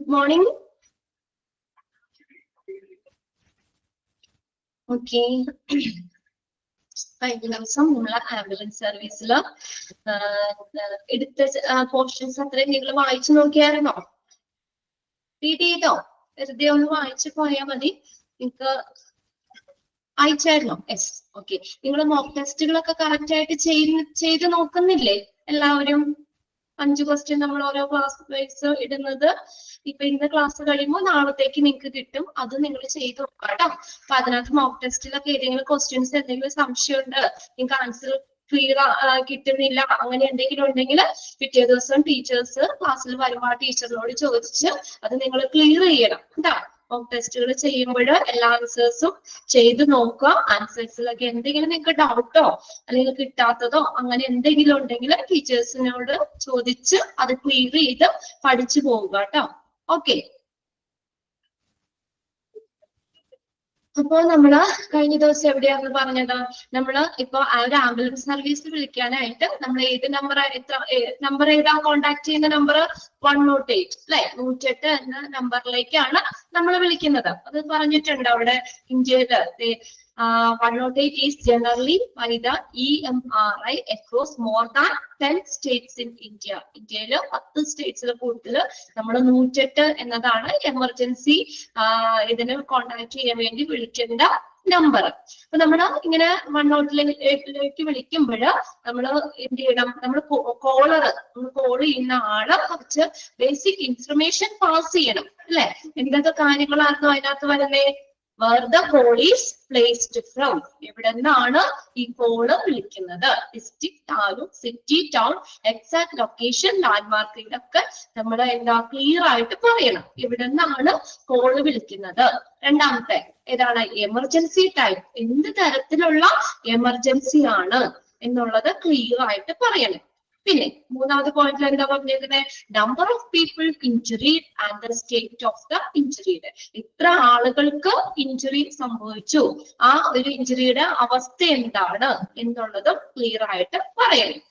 Good morning. Okay. കഴിഞ്ഞ ദിവസം നമ്മളെ ആംബുലൻസ് സർവീസിൽ എടുത്ത പോർഷൻസ് അത്രയും നിങ്ങൾ വായിച്ചു നോക്കിയായിരുന്നോ? റീഡ് ചെയ്തോ? വെറുതെ ഒന്ന് വായിച്ചു പോയാൽ മതി. നിങ്ങൾക്ക് അയച്ചായിരുന്നോ? യെസ്. ഓക്കെ. നിങ്ങൾ മോക്ക് ടെസ്റ്റുകളൊക്കെ കറക്റ്റ് ആയിട്ട് ചെയ്ത് നോക്കുന്നില്ലേ എല്ലാവരും? 5 ക്വസ്റ്റ്യൻ നമ്മൾ ഓരോ ക്ലാസ് വൈസ് ഇടുന്നത് ഇപ്പൊ ഇന്ന ക്ലാസ് കഴിയുമ്പോൾ നാളത്തേക്ക് നിങ്ങൾക്ക് കിട്ടും. അത് നിങ്ങൾ ചെയ്ത് നോക്കാം കേട്ടോ. അപ്പൊ അതിനകത്ത് മോക്ക് ടെസ്റ്റിലൊക്കെ ഏതെങ്കിലും ക്വസ്റ്റ്യൻസ് എന്തെങ്കിലും സംശയമുണ്ട്, നിങ്ങൾക്ക് ആൻസർ ക്ലിയർ കിട്ടുന്നില്ല, അങ്ങനെ എന്തെങ്കിലും ഉണ്ടെങ്കിൽ പിറ്റേ ദിവസം ടീച്ചേഴ്സ് ക്ലാസ്സിൽ വരുമ്പോൾ ആ ടീച്ചറിനോട് ചോദിച്ച് അത് നിങ്ങൾ ക്ലിയർ ചെയ്യണം കേട്ടോ. മോക്ക് ടെസ്റ്റുകൾ ചെയ്യുമ്പോൾ എല്ലാ ആൻസേഴ്സും ചെയ്ത് നോക്കുക. ആൻസേഴ്സിലൊക്കെ എന്തെങ്കിലും നിങ്ങൾക്ക് ഡൗട്ടോ അല്ലെങ്കിൽ കിട്ടാത്തതോ അങ്ങനെ എന്തെങ്കിലും ഉണ്ടെങ്കിൽ ടീച്ചേഴ്സിനോട് ചോദിച്ച് അത് ക്ലിയർ ചെയ്ത് പഠിച്ചു പോവുക കേട്ടോ. ഓക്കെ. അപ്പോൾ നമ്മള് കഴിഞ്ഞ ദിവസം എവിടെയാണെന്ന് പറഞ്ഞത്, നമ്മള് ഇപ്പൊ ആ ഒരു ആംബുലൻസ് സർവീസ് വിളിക്കാനായിട്ട് നമ്മൾ ഏത് നമ്പർ ഏതാ കോണ്ടാക്ട് ചെയ്യുന്ന നമ്പർ 108 അല്ലെ, 108 എന്ന നമ്പറിലേക്കാണ് നമ്മൾ വിളിക്കുന്നത്. അത് പറഞ്ഞിട്ടുണ്ട് അവിടെ. ഇന്ത്യയില് 108 is generally by the EMRI across more than 10 states in India. ഇന്ത്യയില് 10 സ്റ്റേറ്റ്സിൽ കൂടുതൽ നമ്മൾ 108 എന്നതാണ് എമർജൻസി ഇതിന് കോണ്ടാക്ട് ചെയ്യാൻ വേണ്ടി വിളിക്കേണ്ട നമ്പർ. അപ്പൊ നമ്മള് ഇങ്ങനെ 108ലേക്ക് വിളിക്കുമ്പോൾ നമ്മൾ എന്ത് ചെയ്യണം? നമ്മൾ കോൾ ചെയ്യുന്ന ആള് കുറച്ച് ബേസിക് ഇൻഫർമേഷൻ പാസ് ചെയ്യണം അല്ലെ. എന്തൊക്കെ കാര്യങ്ങളായിരുന്നു അതിനകത്ത് വരുന്നേ? Where the call is placed from. എവിടെ നിന്നാണ് ഈ കോള് വിളിക്കുന്നത്? District, taluk, city, town, exact location, landmark, ഇതൊക്കെ നമ്മൾ എന്താ ക്ലിയർ ആയിട്ട് പറയണം. എവിടെ നിന്നാണ് കോള് വിളിക്കുന്നത്. രണ്ടാമത്തെ ഏതാണ്? Emergency type. എന്ത് തരത്തിലുള്ള എമർജൻസി ആണ് എന്നുള്ളത് ക്ലിയർ ആയിട്ട് പറയണം. പിന്നെ മൂന്നാമത്തെ പോയിന്റിൽ എന്താ പറഞ്ഞിരിക്കുന്നത്? Number of people injured and the state of the injured. എത്ര ആളുകൾക്ക് ഇഞ്ചുറി സംഭവിച്ചു, ആ ഒരു ഇഞ്ചുറിയുടെ അവസ്ഥ എന്താണ് എന്നുള്ളതും ക്ലിയർ ആയിട്ട് പറയണം.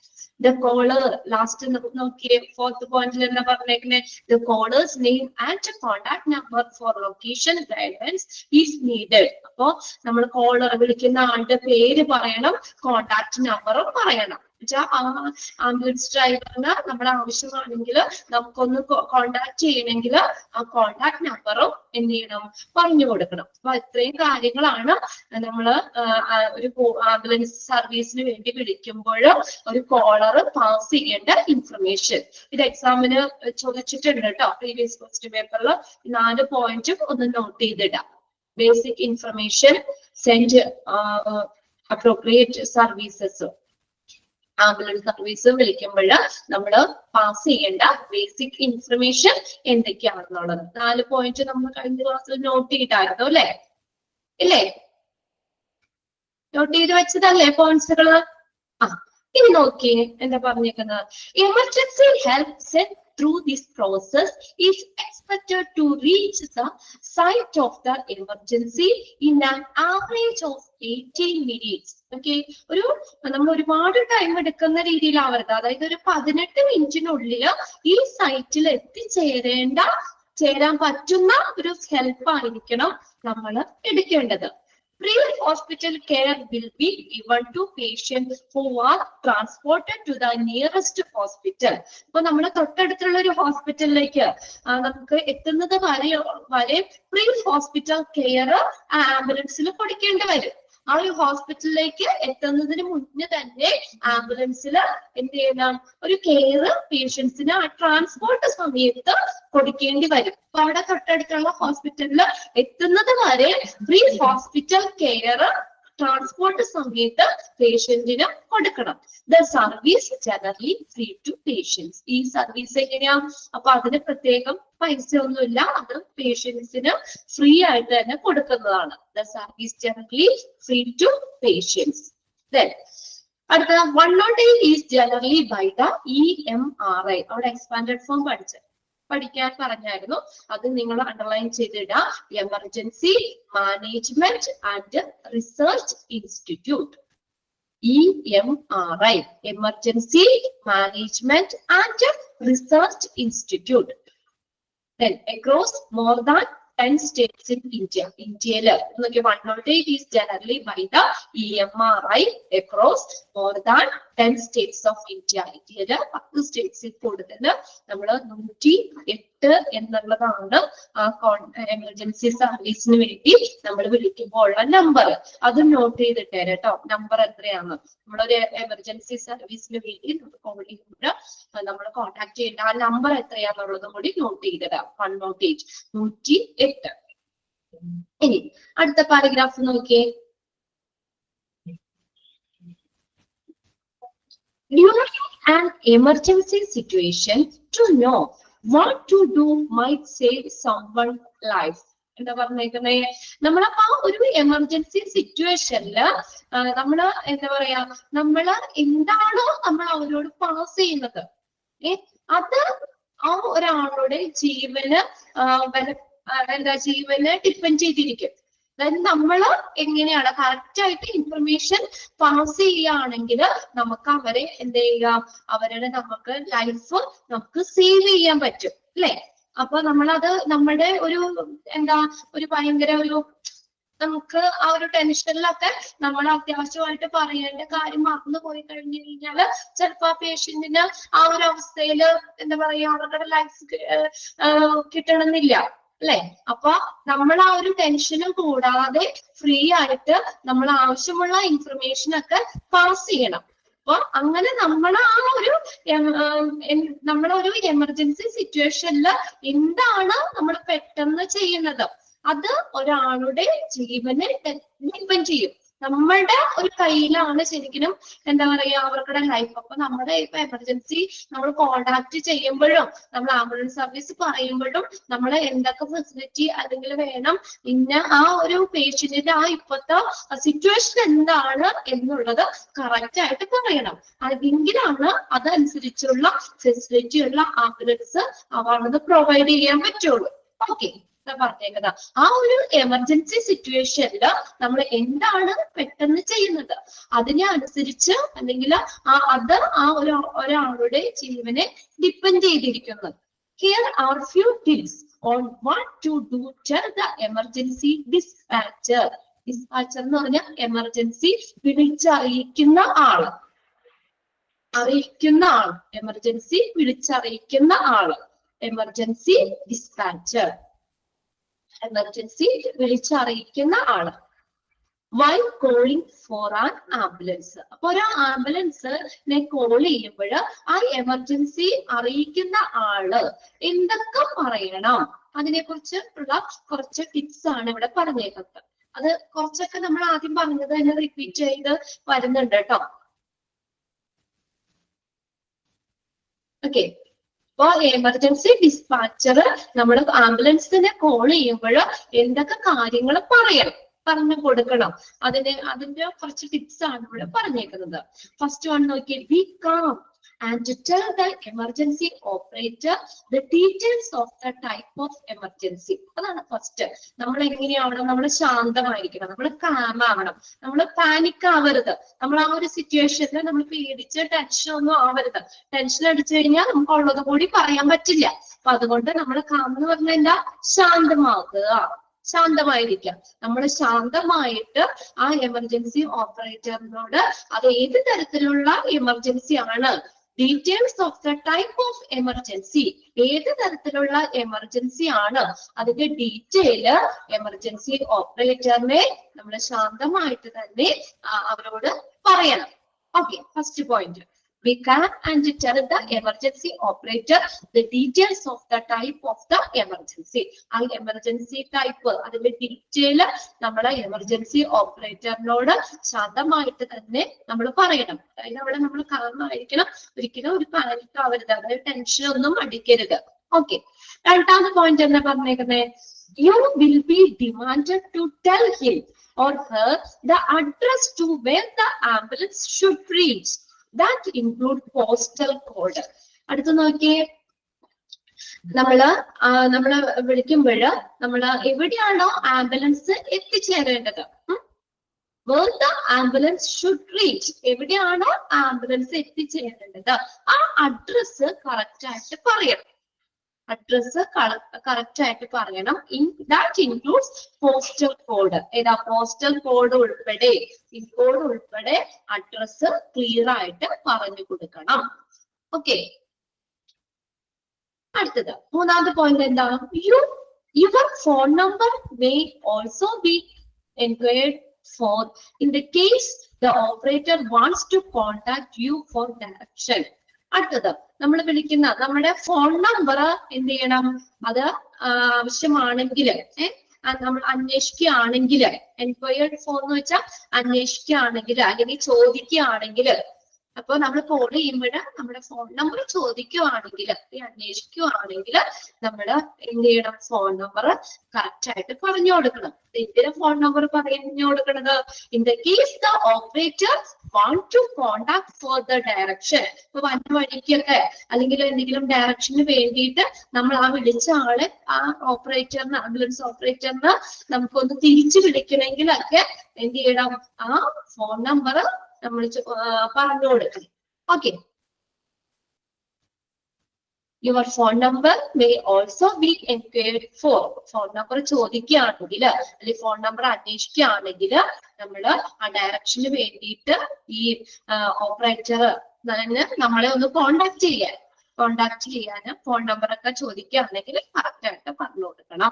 The caller, ലാസ്റ്റ് നോക്കിയേ, ഫോർത്ത് പോയിന്റിൽ എന്താ പറഞ്ഞേക്കുന്നത്? The caller's name and contact number for location guidance is needed. അപ്പോ നമ്മൾ കോളർ വിളിക്കുന്ന ആളുടെ പേര് പറയണം, കോണ്ടാക്ട് നമ്പറും പറയണം. ആംബുലൻസ് ഡ്രൈവറിന് നമ്മുടെ ആവശ്യമാണെങ്കിൽ നമുക്കൊന്ന് കോണ്ടാക്ട് ചെയ്യണമെങ്കിൽ ആ കോണ്ടാക്ട് നമ്പറും എന്ത് ചെയ്യണം? പറഞ്ഞു കൊടുക്കണം. അപ്പൊ ഇത്രയും കാര്യങ്ങളാണ് നമ്മള് ഒരു ആംബുലൻസ് സർവീസിന് വേണ്ടി വിളിക്കുമ്പോൾ ഒരു കോളർ പാസ് ചെയ്യേണ്ട ഇൻഫർമേഷൻ. ഇത് എക്സാമിന് ചോദിച്ചിട്ടുണ്ട് കേട്ടോ. പ്രീവിയസ് ക്വസ്റ്റ്യൻ പേപ്പറിൽ 4 പോയിന്റും ഒന്ന് നോട്ട് ചെയ്തിടാം. Basic information, send appropriate services. Ambulance service വിളിക്കുമ്പോൾ നമ്മൾ പാസ് ചെയ്യേണ്ട ബേസിക് ഇൻഫർമേഷൻ എന്തൊക്കെയാണെന്നുള്ളത് 4 പോയിന്റ് നമ്മൾ കഴിഞ്ഞ ക്ലാസ്സിൽ നോട്ട് ചെയ്തായിരുന്നു അല്ലെ? ഇല്ലേ? നോട്ട് ചെയ്ത് വെച്ചതല്ലേ പോയിന്റ്സുകള്? ഇനി നോക്കിയേ എന്താ പറഞ്ഞേക്കുന്നത്? Emergency help set through this process is expected to reach the site of the emergency in an average of 18 minutes. Okay, നമ്മൾ ഒരുപാട് ടൈം എടുക്കുന്ന രീതിയിലാവരുത്. അതായത് ഒരു 18 മിനിറ്റിനുള്ളിൽ ഈ സൈറ്റിൽ ചേരാൻ പറ്റുന്ന ഒരു ഹെൽപ്പ് ആയിരിക്കണം നമ്മൾ എടുക്കേണ്ടത്. Pre-hospital care will be given to patients who are transported to the nearest hospital. ഇപ്പൊ നമ്മുടെ തൊട്ടടുത്തുള്ള ഒരു ഹോസ്പിറ്റലിലേക്ക് നമുക്ക് എത്തുന്നത് വരെ പ്രീ ഹോസ്പിറ്റൽ കെയർ ആംബുലൻസിൽ കൊടുക്കേണ്ടി വരും. ആ ഒരു ഹോസ്പിറ്റലിലേക്ക് എത്തുന്നതിന് മുന്നേ തന്നെ ആംബുലൻസിൽ എന്ത് ചെയ്യണം? ഒരു കെയർ പേഷ്യൻസിന് ആ ട്രാൻസ്പോർട്ട് സമയത്ത് കൊടുക്കേണ്ടി വരും. അപ്പൊ അവിടെ തൊട്ടടുത്തുള്ള ഹോസ്പിറ്റലിൽ എത്തുന്നത് വരെ പ്രീ ഹോസ്പിറ്റൽ കെയർ ട്രാൻസ്പോർട്ട് സമയത്ത് പേഷ്യന്റിന് കൊടുക്കണം. The service generally free to patients. ഈ സർവീസ് എങ്ങനെയാ? അപ്പൊ അതിന് പ്രത്യേകം പൈസ ഒന്നുമില്ല, അത് പേഷ്യൻസിന് ഫ്രീ ആയിട്ട് തന്നെ കൊടുക്കുന്നതാണ്. The service generally free to patients. അടുത്ത 108 is generally by the EMRI. അവിടെ എക്സ്പാൻഡഡ് ഫോം പഠിക്കാൻ പറഞ്ഞായിരുന്നു, അത് നിങ്ങൾ അണ്ടർലൈൻ ചെയ്തിടുക. Emergency management and research institute. EMRI, emergency management and research institute. Then across more than 10 states in India. India, 108 is generally by the EMRI across more than 10 states of India. India, 10 states in കൂടുതൽ നമ്മൾ 108 എന്നുള്ളതാണ് emergency സർവീസിന് വേണ്ടി നമ്മൾ വിളിക്കുമ്പോൾ ഉള്ള number. അത് not ചെയ്തിട്ടേ കേട്ടോ, നമ്പർ എത്രയാണ്. നമ്മളൊരു എമർജൻസി സർവീസിന് വേണ്ടി കോൾ ചെയ്യുമ്പോൾ നമ്മൾ കോൺടാക്ട് ചെയ്യേണ്ട ആ നമ്പർ എത്രയാന്നുള്ളതും കൂടി നോട്ട് ചെയ്തിടാം. 108, 108. ഇനി അടുത്ത പാരഗ്രാഫ് നോക്കിയേ. During an emergency situation, to know what to do might save someone's life. എന്താ പറഞ്ഞേക്കുന്നേ, നമ്മളപ്പോ ഒരു എമർജൻസി സിറ്റുവേഷനില് നമ്മള് എന്താ പറയാ, നമ്മള് എന്താണോ നമ്മൾ അവരോട് പാസ് ചെയ്യുന്നത്, അത് ആ ഒരാളുടെ ജീവന് ജീവന് ഡിപ്പെൻഡ് ചെയ്തിരിക്കും. അതായത് നമ്മള് എങ്ങനെയാണ് കറക്റ്റ് ആയിട്ട് ഇൻഫർമേഷൻ പാസ് ചെയ്യുകയാണെങ്കിൽ നമുക്ക് അവരെ എന്ത് ചെയ്യുക, അവരുടെ നമുക്ക് ലൈഫ് നമുക്ക് സേവ് ചെയ്യാൻ പറ്റും അല്ലെ. അപ്പൊ നമ്മളത് നമ്മുടെ ഒരു ഒരു ഭയങ്കര ഒരു നമുക്ക് ആ ഒരു ടെൻഷനിലൊക്കെ നമ്മൾ അത്യാവശ്യമായിട്ട് പറയേണ്ട കാര്യം മറന്നു പോയി കഴിഞ്ഞു കഴിഞ്ഞാല് ചിലപ്പോ ആ പേഷ്യന്റിന് ആ ഒരു അവസ്ഥയില് എന്താ പറയാ അവരുടെ ലൈഫ് കിട്ടണമെന്നില്ല അല്ലെ. അപ്പൊ നമ്മൾ ആ ഒരു ടെൻഷനും കൂടാതെ ഫ്രീ ആയിട്ട് നമ്മൾ ആവശ്യമുള്ള ഇൻഫർമേഷൻ ഒക്കെ പാസ് ചെയ്യണം. അപ്പൊ അങ്ങനെ നമ്മളൊരു എമർജൻസി സിറ്റുവേഷനിൽ എന്താണ് നമ്മൾ പെട്ടെന്ന് ചെയ്യുന്നത്, അത് ഒരാളുടെ ജീവനെ ഡിപ്പെൻഡ് ചെയ്യും. നമ്മളുടെ ഒരു കയ്യിലാണ് ശരിക്കും എന്താ പറയാ അവരുടെ ലൈഫ്. അപ്പൊ നമ്മുടെ ഇപ്പൊ എമർജൻസി നമ്മൾ കോണ്ടാക്ട് ചെയ്യുമ്പോഴും നമ്മൾ ആംബുലൻസ് സർവീസ് പറയുമ്പോഴും നമ്മൾ എന്തൊക്കെ ഫെസിലിറ്റി അല്ലെങ്കിൽ വേണം, ഇന്ന ആ ഒരു പേഷ്യന്റിന്റെ ആ ഇപ്പോഴത്തെ സിറ്റുവേഷൻ എന്താണ് എന്നുള്ളത് കറക്റ്റ് ആയിട്ട് പറയണം. എങ്കിലാണ് അതനുസരിച്ചുള്ള ഫെസിലിറ്റി ഉള്ള ആംബുലൻസ് അവർക്ക് പ്രൊവൈഡ് ചെയ്യാൻ പറ്റുള്ളൂ. ഓക്കെ, പറഞ്ഞേക്കുന്നത് ആ ഒരു എമർജൻസി സിറ്റുവേഷനിൽ നമ്മൾ എന്താണ് പെട്ടെന്ന് ചെയ്യുന്നത് അതിനെ അനുസരിച്ച് അല്ലെങ്കിൽ അത് ആ ഒരാളുടെ ജീവനെ ഡിപ്പെൻഡ് ചെയ്തിരിക്കുന്നത്. Here are few tips on what to do. Tell the emergency dispatcher. Dispatcher എന്ന് പറഞ്ഞാൽ എമർജൻസി വിളിച്ചറിയിക്കുന്ന ആള്, എമർജൻസി വിളിച്ചറിയിക്കുന്ന ആള്, എമർജൻസി ഡിസ്പാച്ചർ, എമർജൻസി വിളിച്ചറിയിക്കുന്ന ആള്. Why calling for an ambulance. അപ്പൊ ഒരു ആംബുലൻസിനെ കോൾ ചെയ്യുമ്പോൾ ആ എമർജൻസി അറിയിക്കുന്ന ആള് എന്തൊക്കെ പറയണം അതിനെ കുറിച്ച് ഉള്ള കുറച്ച് ടിപ്സ് ആണ് ഇവിടെ പറഞ്ഞേക്കുന്നത്. അത് കുറച്ചൊക്കെ നമ്മൾ ആദ്യം പറഞ്ഞത് തന്നെ റിപ്പീറ്റ് ചെയ്ത് വരുന്നുണ്ട് കേട്ടോ. ഓക്കെ, അപ്പൊ എമർജൻസി ഡിസ്പാച്ചർ നമ്മൾ ആംബുലൻസിനെ കോൾ ചെയ്യുമ്പോൾ എന്തൊക്കെ കാര്യങ്ങൾ പറഞ്ഞു കൊടുക്കണം, അതിന്റെ കുറച്ച് ടിപ്സ് ആണ് ഇവിടെ പറഞ്ഞേക്കുന്നത്. ഫസ്റ്റ് വൺ നോക്കിയേ, B calm and tell the emergency operator the details of the type of emergency. അതാണ് ഫസ്റ്റ്. നമ്മൾ എങ്ങനെയാവണം, നമ്മൾ ശാന്തമായിരിക്കണം, നമ്മൾ കാം ആവണം, നമ്മൾ പാനിക് ആവരുത്. നമ്മൾ ആ ഒരു സിറ്റുവേഷനിൽ നമ്മൾ പേടിച്ച് ടെൻഷൻ ഒന്നും ആവരുത്. ടെൻഷൻ അടിച്ചു കഴിഞ്ഞാൽ നമുക്ക് ഉള്ളത് കൂടി പറയാൻ പറ്റില്ല. അപ്പൊ അതുകൊണ്ട് നമ്മൾ കാം എന്ന് പറഞ്ഞാൽ എന്താ, ശാന്തമാക്കുക, ശാന്തമായിരിക്കാം. നമ്മൾ ശാന്തമായിട്ട് ആ എമർജൻസി ഓപ്പറേറ്ററിനോട് അത് ഏത് തരത്തിലുള്ള എമർജൻസി ആണ്, details of the type of emergency, ഏത് തരത്തിലുള്ള എമർജൻസി ആണ് അതിന്റെ ഡീറ്റെയിൽ എമർജൻസി ഓപ്പറേറ്ററിനെ നമ്മൾ ശാന്തമായിട്ട് തന്നെ അവരോട് പറയണം. Okay, first point. We can and tell the emergency operator the details of the type of the emergency. ആ എമർജൻസി ടൈപ്പ് അതിന്റെ ഡീറ്റെയിൽ നമ്മളെ എമർജൻസി ഓപ്പറേറ്ററിനോട് ശാന്തമായിട്ട് തന്നെ നമ്മൾ പറയണം. അതായത് അവിടെ നമ്മൾ കാരണമായിരിക്കണം, ഒരിക്കലും ഒരു പാനിക് ആവരുത്, അതായത് ടെൻഷൻ ഒന്നും അടിക്കരുത്. ഓക്കെ, രണ്ടാമത്തെ പോയിന്റ് എന്താ പറഞ്ഞേക്കുന്നത്, you will be demanded to tell him or her the address to where the ambulance should reach. That include postal code. അടുത്ത് നോക്കിയേ, നമ്മള് വിളിക്കുമ്പോൾ നമ്മള് എവിടെയാണോ ആംബുലൻസ് എത്തിച്ചേരേണ്ടത്, where the ambulance should reach, എവിടെയാണോ ആംബുലൻസ് എത്തിച്ചേരേണ്ടത് ആ അഡ്രസ് കറക്റ്റ് ആയിട്ട് പറയണം. അഡ്രസ് കറക്റ്റ് ആയിട്ട് പറയണം. That includes postal code. ഏതാ? പോസ്റ്റൽ കോഡ് ഉൾപ്പെടെ, പിൻ കോഡ് ഉൾപ്പെടെ അഡ്രസ് ക്ലിയർ ആയിട്ട് പറഞ്ഞു കൊടുക്കണം. ഓക്കെ. അടുത്തത് മൂന്നാമത്തെ പോയിന്റ് എന്താ? Your phone number may also be enquired for in the case the operator wants to contact you for direction. അടുത്തത് നമ്മൾ വിളിക്കുന്ന നമ്മുടെ ഫോൺ നമ്പർ എന്ത് ചെയ്യണം? അത് ആവശ്യമാണെങ്കിൽ, നമ്മൾ അന്വേഷിക്കുകയാണെങ്കിൽ, എൻക്വയർഡ് ഫോൺ എന്ന് വെച്ചാൽ അന്വേഷിക്കുകയാണെങ്കിൽ അല്ലെങ്കിൽ ചോദിക്കുകയാണെങ്കിൽ, അപ്പൊ നമ്മൾ കോൾ ചെയ്യുമ്പോൾ നമ്മുടെ ഫോൺ നമ്പർ ചോദിക്കുവാണെങ്കിൽ, അന്വേഷിക്കുവാണെങ്കിൽ നമ്മൾ എന്ത് ചെയ്യണം? ഫോൺ നമ്പർ കറക്റ്റ് ആയിട്ട് പറഞ്ഞു കൊടുക്കണം. എന്തിനാ ഫോൺ നമ്പർ പറഞ്ഞു കൊടുക്കണത്? In the case the operator want to contact for the direction. ഇപ്പൊ വന്ന വഴിക്കൊക്കെ അല്ലെങ്കിൽ എന്തെങ്കിലും ഡയറക്ഷന് വേണ്ടിയിട്ട് നമ്മൾ ആ വിളിച്ച ആളെ, ആ ഓപ്പറേറ്ററിന്, ആംബുലൻസ് ഓപ്പറേറ്ററിന് നമുക്കൊന്ന് തിരിച്ചു വിളിക്കണമെങ്കിലൊക്കെ എന്ത് ചെയ്യണം? ആ ഫോൺ നമ്പർ നമ്മൾ പറഞ്ഞു കൊടുക്കണം. Okay. Your phone number may also be enquired for. Phone number ചോദിക്കുകയാണെങ്കിൽ അല്ലെങ്കിൽ ഫോൺ നമ്പർ അന്വേഷിക്കുകയാണെങ്കിൽ നമ്മൾ ആ ഡയറക്ഷന് വേണ്ടിയിട്ട് ഈ ഓപ്പറേറ്റർ നമ്മളെ ഒന്ന് കോണ്ടാക്ട് ചെയ്യാൻ ഫോൺ നമ്പർ ഒക്കെ ചോദിക്കുകയാണെങ്കിൽ കറക്റ്റ് ആയിട്ട് പറഞ്ഞു കൊടുക്കണം.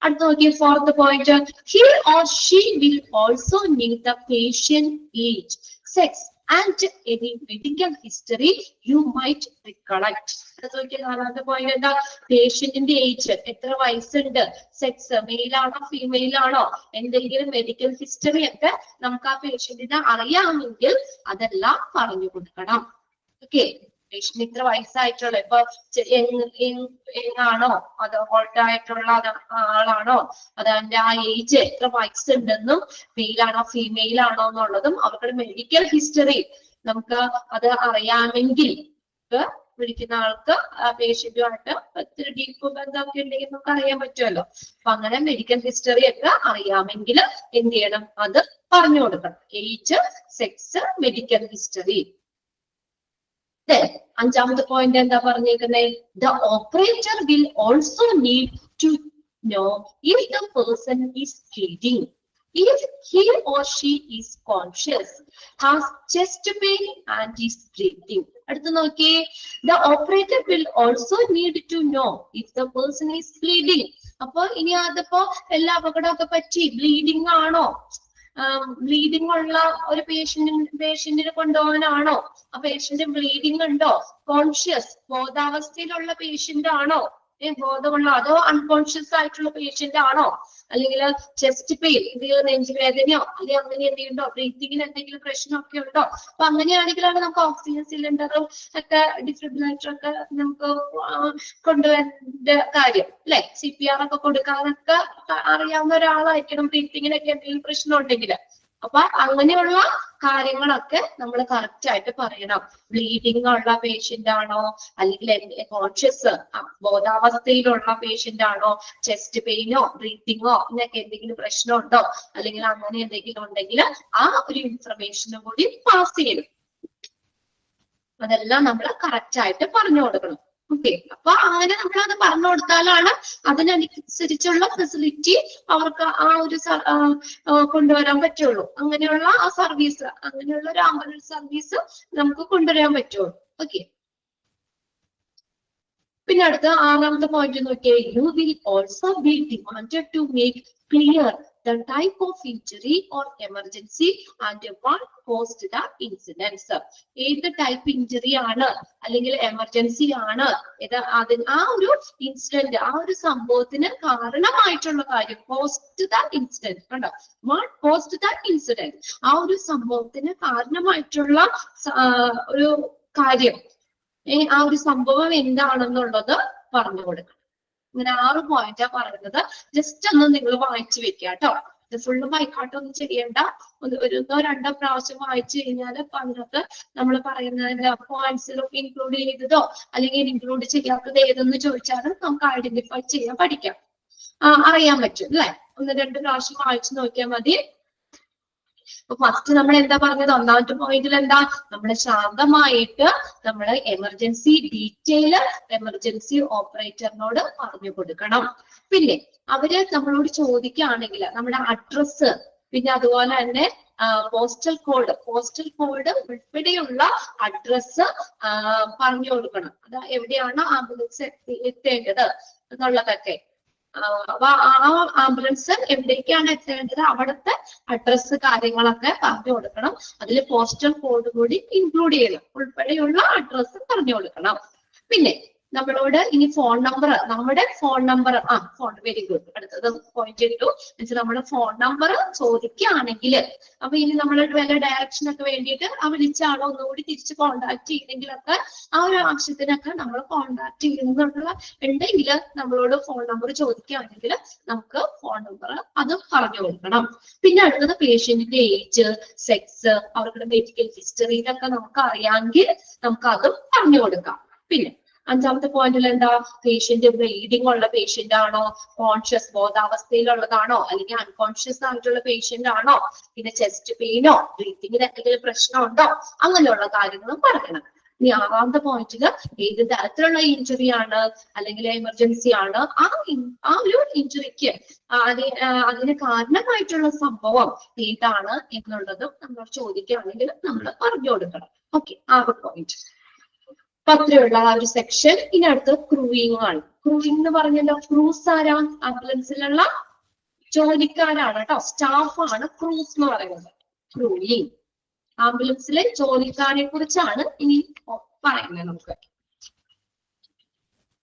അടുത്ത് നോക്കിയ fourth point, he or she will also need the patient age, sex and any medical history you might recollect. അടുത്ത് നോക്കിയ നാലാമത്തെ പോയിന്റ് എന്താ? പേഷ്യന്റിന്റെ ഏജ്, എത്ര വയസ്സുണ്ട്, സെക്സ് മെയിൽ ആണോ ഫീമെയിൽ ആണോ, എന്തെങ്കിലും മെഡിക്കൽ ഹിസ്റ്ററി ഒക്കെ നമുക്ക് ആ പേഷ്യന്റിനെ അറിയാമെങ്കിൽ അതെല്ലാം പറഞ്ഞു കൊടുക്കണം. ഓക്കെ. പേഷ്യന്റ് ഇത്ര വയസ്സായിട്ടുള്ള, ഇപ്പൊ ആണോ അത് ഓൾഡ് ആയിട്ടുള്ള ആളാണോ, അതിന്റെ ആ ഏജ് എത്ര വയസ്സുണ്ടെന്നും മെയിൽ ആണോ ഫീമെയിൽ ആണോ എന്നുള്ളതും അവരുടെ മെഡിക്കൽ ഹിസ്റ്ററി നമുക്ക് അത് അറിയാമെങ്കിൽ വിളിക്കുന്ന ആൾക്ക് ആ പേഷ്യന്റുമായിട്ട് ഒത്തിരി ഡീപ്പ് ബന്ധമൊക്കെ ഉണ്ടെങ്കിൽ നമുക്ക് അറിയാൻ പറ്റുമല്ലോ. അപ്പൊ അങ്ങനെ മെഡിക്കൽ ഹിസ്റ്ററി ഒക്കെ അറിയാമെങ്കിൽ എന്ത് ചെയ്യണം? അത് പറഞ്ഞു കൊടുക്കണം. Age, sex, medical history. അഞ്ചാമത്തെ പോയിന്റ് എന്താ പറഞ്ഞേക്കുന്നത്? The operator will also need to know if the person is bleeding, if he or she is conscious, has chest pain and is breathing. അടുത്ത നോക്കിയേ, the operator will also need to know if the person is bleeding. അപ്പൊ ഇനി അതിപ്പോ എല്ലാ അപകടമൊക്കെ പറ്റി bleeding ആണോ, bleeding ഉള്ള ഒരു പേഷ്യന്റിനെ കൊണ്ടുപോകാനാണോ, ആ പേഷ്യന്റ് ബ്ലീഡിംഗ് ഉണ്ടോ, കോൺഷ്യസ് ബോധാവസ്ഥയിലുള്ള പേഷ്യന്റ് ആണോ, ബോധമുള്ള അതോ അൺകോൺഷ്യസ് ആയിട്ടുള്ള പേഷ്യന്റ് ആണോ, അല്ലെങ്കിൽ ചെസ്റ്റ് പെയിൻ, എന്തെങ്കിലും നെഞ്ചുവേദനയോ അല്ലെങ്കിൽ അങ്ങനെ എന്തെങ്കിലുണ്ടോ, ബ്രീത്തിങ്ങിന് എന്തെങ്കിലും പ്രശ്നമൊക്കെ ഉണ്ടോ. അപ്പൊ അങ്ങനെയാണെങ്കിലാണ് നമുക്ക് ഓക്സിജൻ സിലിണ്ടറും ഒക്കെ ഡിഫിബ്രിലേറ്ററൊക്കെ നമുക്ക് കൊണ്ടുവരേണ്ട കാര്യം അല്ലെ. CPR ഒക്കെ കൊടുക്കാനൊക്കെ അറിയാവുന്ന ഒരാളായിരിക്കണം ബ്രീത്തിങ്ങിനൊക്കെ എന്തെങ്കിലും പ്രശ്നം ഉണ്ടെങ്കിൽ. അപ്പൊ അങ്ങനെയുള്ള കാര്യങ്ങളൊക്കെ നമ്മൾ കറക്റ്റ് ആയിട്ട് പറയണം. ബ്ലീഡിംഗ് ഉള്ള പേഷ്യന്റ് ആണോ, അല്ലെങ്കിൽ കോൺഷ്യസ് ബോധാവസ്ഥയിലുള്ള പേഷ്യന്റ് ആണോ, ചെസ്റ്റ് പെയിനോ ബ്രീത്തിങ്ങോ എന്നൊക്കെ എന്തെങ്കിലും പ്രശ്നമുണ്ടോ, അല്ലെങ്കിൽ അങ്ങനെ എന്തെങ്കിലും ഉണ്ടെങ്കിൽ ആ ഒരു ഇൻഫർമേഷനും കൂടി പാസ് ചെയ്യണം. അതെല്ലാം നമ്മൾ കറക്റ്റ് ആയിട്ട് പറഞ്ഞു കൊടുക്കണം. ഓക്കെ. അപ്പൊ അങ്ങനെ നമ്മൾ അത് പറഞ്ഞു കൊടുത്താലാണ് അതിനനുസരിച്ചുള്ള ഫെസിലിറ്റി അവർക്ക് ആ ഒരു കൊണ്ടുവരാൻ പറ്റുള്ളൂ. അങ്ങനെയുള്ള ആ സർവീസ്, അങ്ങനെയുള്ള ഒരു ആംബുലൻസ് സർവീസ് നമുക്ക് കൊണ്ടുവരാൻ പറ്റുള്ളൂ. ഓക്കെ. പിന്നെ അടുത്ത ആറാമത്തെ പോയിന്റ് നോക്കിയേ, you will also be demanded to make clear the type of injury or emergency and what caused the incident. ഏത് ടൈപ്പ് ഇഞ്ചുറി ആണ് അല്ലെങ്കിൽ എമർജൻസി ആണ്, ആ ഒരു ഇൻസിഡന്റ്, ആ ഒരു സംഭവത്തിന് കാരണമായിട്ടുള്ള കാര്യം, കോസ്റ്റ് ദ ഇൻസിഡന്റ് കണ്ടോ, വാട്ട് കോസ്റ്റ് ദ ഇൻസിഡന്റ്, ആ ഒരു സംഭവത്തിന് കാരണമായിട്ടുള്ള ഒരു കാര്യം, ആ ഒരു സംഭവം എന്താണെന്നുള്ളത് പറഞ്ഞു കൊടുക്കണം. ഇങ്ങനെ 6 പോയിന്റാ പറയുന്നത്. ജസ്റ്റ് ഒന്ന് നിങ്ങൾ വായിച്ചു വെക്കുക കേട്ടോ. ഇത് ഫുള്ള് ബൈക്കാട്ടൊന്നും ചെയ്യണ്ട, ഒന്നോ രണ്ടോ പ്രാവശ്യം വായിച്ചു കഴിഞ്ഞാൽ അതിനകത്ത് നമ്മൾ പറയുന്നതിന്റെ പോയിന്റ്സിലൊക്കെ ഇൻക്ലൂഡ് ചെയ്തതോ അല്ലെങ്കിൽ ഇൻക്ലൂഡ് ചെയ്യാത്തത് ഏതെന്ന് ചോദിച്ചാലും നമുക്ക് ഐഡന്റിഫൈ ചെയ്യാൻ പഠിക്കാം, അറിയാൻ പറ്റും അല്ലെ. 1-2 പ്രാവശ്യം വായിച്ചു നോക്കിയാൽ മതി. അപ്പൊ ഫസ്റ്റ് നമ്മൾ എന്താ പറഞ്ഞത്, ഒന്നാമത്തെ പോയിന്റിൽ എന്താ, നമ്മൾ ശാന്തമായിട്ട് നമ്മൾ എമർജൻസി ഡീറ്റെയിൽ എമർജൻസി ഓപ്പറേറ്ററിനോട് പറഞ്ഞു കൊടുക്കണം. പിന്നെ അവര് നമ്മളോട് ചോദിക്കുകയാണെങ്കിൽ നമ്മുടെ അഡ്രസ്സ്, പിന്നെ അതുപോലെ തന്നെ പോസ്റ്റൽ കോഡ് ഉൾപ്പെടെയുള്ള അഡ്രസ്സ് പറഞ്ഞു കൊടുക്കണം. അത് എവിടെയാണ് ആംബുലൻസ് എത്തേണ്ടത് എന്നുള്ളതൊക്കെ. അപ്പൊ ആ ആംബുലൻസ് എവിടേക്കാണ് എത്തേണ്ടത്, അവിടുത്തെ അഡ്രസ്സ് കാര്യങ്ങളൊക്കെ പറഞ്ഞു കൊടുക്കണം. അതിൽ പോസ്റ്റൽ കോഡ് കൂടി ഇൻക്ലൂഡ് ചെയ്യണം, ഉൾപ്പെടെയുള്ള അഡ്രസ്സ് പറഞ്ഞു കൊടുക്കണം. പിന്നെ നമ്മളോട് ഇനി ഫോൺ നമ്പർ, നമ്മുടെ phone number, phone, very good, അടുത്തത് പോയിന്റ് ഇട്ടു. നമ്മുടെ ഫോൺ നമ്പർ ചോദിക്കുകയാണെങ്കിൽ, അപ്പൊ ഇനി നമ്മൾ വല്ല ഡയറക്ഷൻ ഒക്കെ വേണ്ടിയിട്ട് വിളിച്ച ആളോ ഒന്നുകൂടി തിരിച്ച് കോണ്ടാക്ട് ചെയ്യണമെങ്കിലൊക്കെ ആ ഒരു ആവശ്യത്തിനൊക്കെ നമ്മൾ കോണ്ടാക്ട് ഉണ്ടെങ്കിൽ നമ്മളോട് ഫോൺ നമ്പർ ചോദിക്കുകയാണെങ്കിൽ നമുക്ക് ഫോൺ നമ്പർ അത് പറഞ്ഞു കൊടുക്കണം. പിന്നെ അടുത്തത് പേഷ്യന്റിന്റെ ഏജ്, സെക്സ്, അവരുടെ മെഡിക്കൽ ഹിസ്റ്ററിയിലൊക്കെ നമുക്ക് അറിയാമെങ്കിൽ നമുക്ക് അതും പറഞ്ഞു കൊടുക്കാം. പിന്നെ അഞ്ചാമത്തെ പോയിന്റിൽ എന്താ, പേഷ്യന്റ് ബ്ലീഡിംഗ് ഉള്ള പേഷ്യന്റ് ആണോ, കോൺഷ്യസ് ബോധാവസ്ഥയിലുള്ളതാണോ, അല്ലെങ്കിൽ അൺകോൺഷ്യസ് ആയിട്ടുള്ള പേഷ്യന്റ് ആണോ, പിന്നെ ചെസ്റ്റ് പെയിനോ ബ്രീത്തിങ്ങിന് എന്തെങ്കിലും പ്രശ്നമുണ്ടോ, അങ്ങനെയുള്ള കാര്യങ്ങളും പറയണം. ഇനി ആറാമത്തെ പോയിന്റിൽ ഏത് തരത്തിലുള്ള ഇഞ്ചുറി ആണ് അല്ലെങ്കിൽ എമർജൻസി ആണ്, ആ ഒരു ഇഞ്ചുറിക്ക് അതിന് കാരണമായിട്ടുള്ള സംഭവം ഏതാണ് എന്നുള്ളതും നമ്മൾ ചോദിക്കുകയാണെങ്കിൽ നമ്മൾ പറഞ്ഞു കൊടുക്കണം. ഓക്കെ, 6 പോയിന്റ് പത്രമുള്ള ആ ഒരു സെക്ഷൻ. ഇനി അടുത്ത് ക്രൂയിങ് ആണ്. ക്രൂയിങ് എന്ന് പറഞ്ഞല്ലോ, ക്രൂസ് ആരാ, ആംബുലൻസിലുള്ള ജോലിക്കാരാണ് കേട്ടോ, സ്റ്റാഫാണ് ക്രൂസ് എന്ന് പറയുന്നത്. ക്രൂയിങ് ആംബുലൻസിലെ ജോലിക്കാരെ കുറിച്ചാണ് ഇനി പറയുന്നത്. നമുക്ക്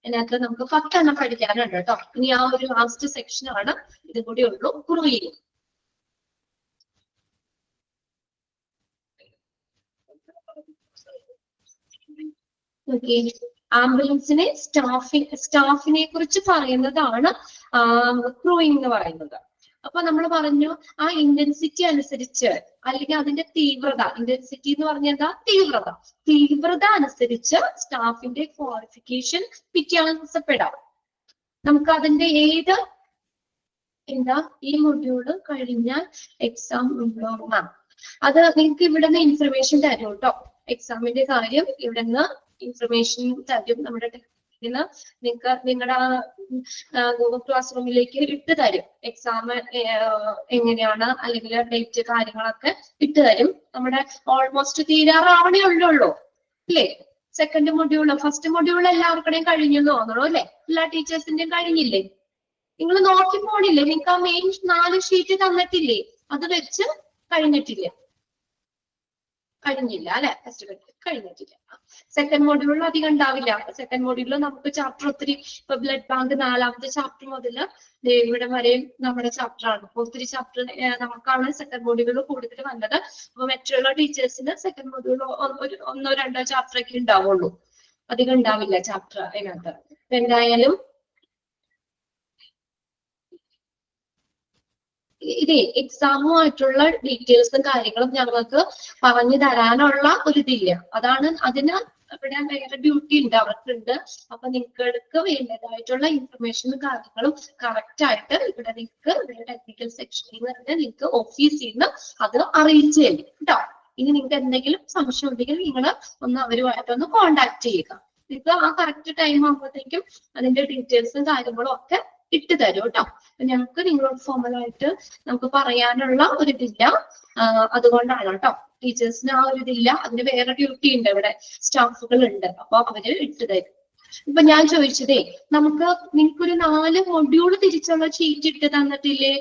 ഇതിനകത്ത് നമുക്ക് 10 എണ്ണം പഠിക്കാനുണ്ട് കേട്ടോ. ഇനി ആ ഒരു ലാസ്റ്റ് സെക്ഷൻ ആണ് ഇതും കൂടി ഉള്ളൂ, ക്രൂയിങ്. ഓക്കെ, ആംബുലൻസിനെ സ്റ്റാഫിനെ കുറിച്ച് പറയുന്നതാണ് ക്രൂയിങ് എന്ന് പറയുന്നത്. അപ്പൊ നമ്മൾ പറഞ്ഞു ആ ഇന്റൻസിറ്റി അനുസരിച്ച്, അല്ലെങ്കിൽ അതിന്റെ തീവ്രത, ഇന്റൻസിറ്റി എന്ന് പറഞ്ഞാൽ എന്താ, തീവ്രത അനുസരിച്ച് സ്റ്റാഫിന്റെ ക്വാളിഫിക്കേഷൻ വ്യത്യാസപ്പെടാം. നമുക്ക് അതിന്റെ ഈ മൊഡ്യൂള് കഴിഞ്ഞാൽ എക്സാം ഉണ്ടോ മാം, അത് നിങ്ങൾക്ക് ഇവിടുന്ന് ഇൻഫർമേഷൻ തരും കേട്ടോ. എക്സാമിന്റെ കാര്യം ഇവിടുന്ന് ഇൻഫർമേഷൻ തരും. നമ്മുടെ ടെക്സ്റ്റിന് നിങ്ങൾക്ക് നിങ്ങളുടെ ഗൂഗിൾ ക്ലാസ് റൂമിലേക്ക് ഇട്ട് തരും. എക്സാം എങ്ങനെയാണ്, അല്ലെങ്കിൽ ഡേറ്റ് കാര്യങ്ങളൊക്കെ ഇട്ട് തരും. നമ്മുടെ ഓൾമോസ്റ്റ് തീരാറാവണേ ഉള്ളൂ അല്ലേ. സെക്കൻഡ് മൊഡ്യൂൾ, ഫസ്റ്റ് മൊഡ്യൂൾ എല്ലാവർക്കും കഴിഞ്ഞു തോന്നുന്നു അല്ലെ, എല്ലാ ടീച്ചേഴ്സിന്റെയും കഴിഞ്ഞില്ലേ? നിങ്ങൾ നോക്കി പോണില്ലേ? നിങ്ങൾക്ക് ആ മെയിൻ 4 ഷീറ്റ് തന്നിട്ടില്ലേ, അത് വെച്ച് കഴിഞ്ഞിട്ടില്ല അല്ലെ, ഫസ്റ്റ് കഴിഞ്ഞിട്ടില്ല. സെക്കൻഡ് മൊഡ്യൂളിൽ അധികം ഉണ്ടാവില്ല. സെക്കൻഡ് മൊഡ്യൂളിൽ നമുക്ക് ചാപ്റ്റർ ഒത്തിരി, ഇപ്പൊ ബ്ലഡ് ബാങ്ക് 4ാമത്തെ ചാപ്റ്റർ മുതൽ ഇവിടെ വരെയും നമ്മുടെ ചാപ്റ്റർ ആണ്. അപ്പൊ ഒത്തിരി ചാപ്റ്റർ നമുക്കാണ് സെക്കൻഡ് മൊഡ്യൂളിൽ കൂടുതൽ വന്നത്. അപ്പൊ മറ്റുള്ള ടീച്ചേഴ്സിന് സെക്കൻഡ് മൊഡ്യൂൾ 1 2 ചാപ്റ്റർ ഒക്കെ ഉണ്ടാവുള്ളൂ, അധികം ഉണ്ടാവില്ല ചാപ്റ്റർ അതിനകത്ത്. എന്തായാലും ഇതേ എക്സാമുമായിട്ടുള്ള ഡീറ്റെയിൽസും കാര്യങ്ങളും ഞങ്ങൾക്ക് പറഞ്ഞു തരാനുള്ള ഒരു ഇതില്ല. അതാണ് അതിന് ഇവിടെ വേറെ ഡ്യൂട്ടി ഉണ്ട്, അവർക്കുണ്ട്. അപ്പൊ നിങ്ങൾക്ക് വേണ്ടതായിട്ടുള്ള ഇൻഫർമേഷനും കാര്യങ്ങളും കറക്റ്റ് ആയിട്ട് ഇവിടെ നിങ്ങൾക്ക് ടെക്നിക്കൽ സെക്ഷനിൽ നിന്ന് നിങ്ങൾക്ക് ഓഫീസിൽ നിന്ന് അത് അറിയിച്ചു തരും കേട്ടോ. ഇനി നിങ്ങൾക്ക് എന്തെങ്കിലും സംശയം ഉണ്ടെങ്കിൽ നിങ്ങൾ അവരുമായിട്ടൊന്ന് കോണ്ടാക്ട് ചെയ്യുക. നിങ്ങൾക്ക് ആ കറക്റ്റ് ടൈം ആകുമ്പോഴത്തേക്കും അതിന്റെ ഡീറ്റെയിൽസും കാര്യങ്ങളും ഒക്കെ ഇട്ട് തരും കേട്ടോ. ഞങ്ങൾക്ക് നിങ്ങളോട് ഫോർമലായിട്ട് നമുക്ക് പറയാനുള്ള ഒരു ഇതില്ല, അതുകൊണ്ടാണ് കേട്ടോ. ടീച്ചേഴ്സിന് ആ ഒരു ഇതില്ല, അതിന് വേറെ ഡ്യൂട്ടി ഉണ്ട്, ഇവിടെ സ്റ്റാഫുകൾ ഉണ്ട്, അപ്പൊ അവര് ഇട്ട് തരും. ഇപ്പൊ ഞാൻ ചോദിച്ചതേ, നിങ്ങൾക്കൊരു 4 മൊഡ്യൂൾ തിരിച്ചുള്ള ഷീറ്റ് ഇട്ട് തന്നിട്ടില്ലേ?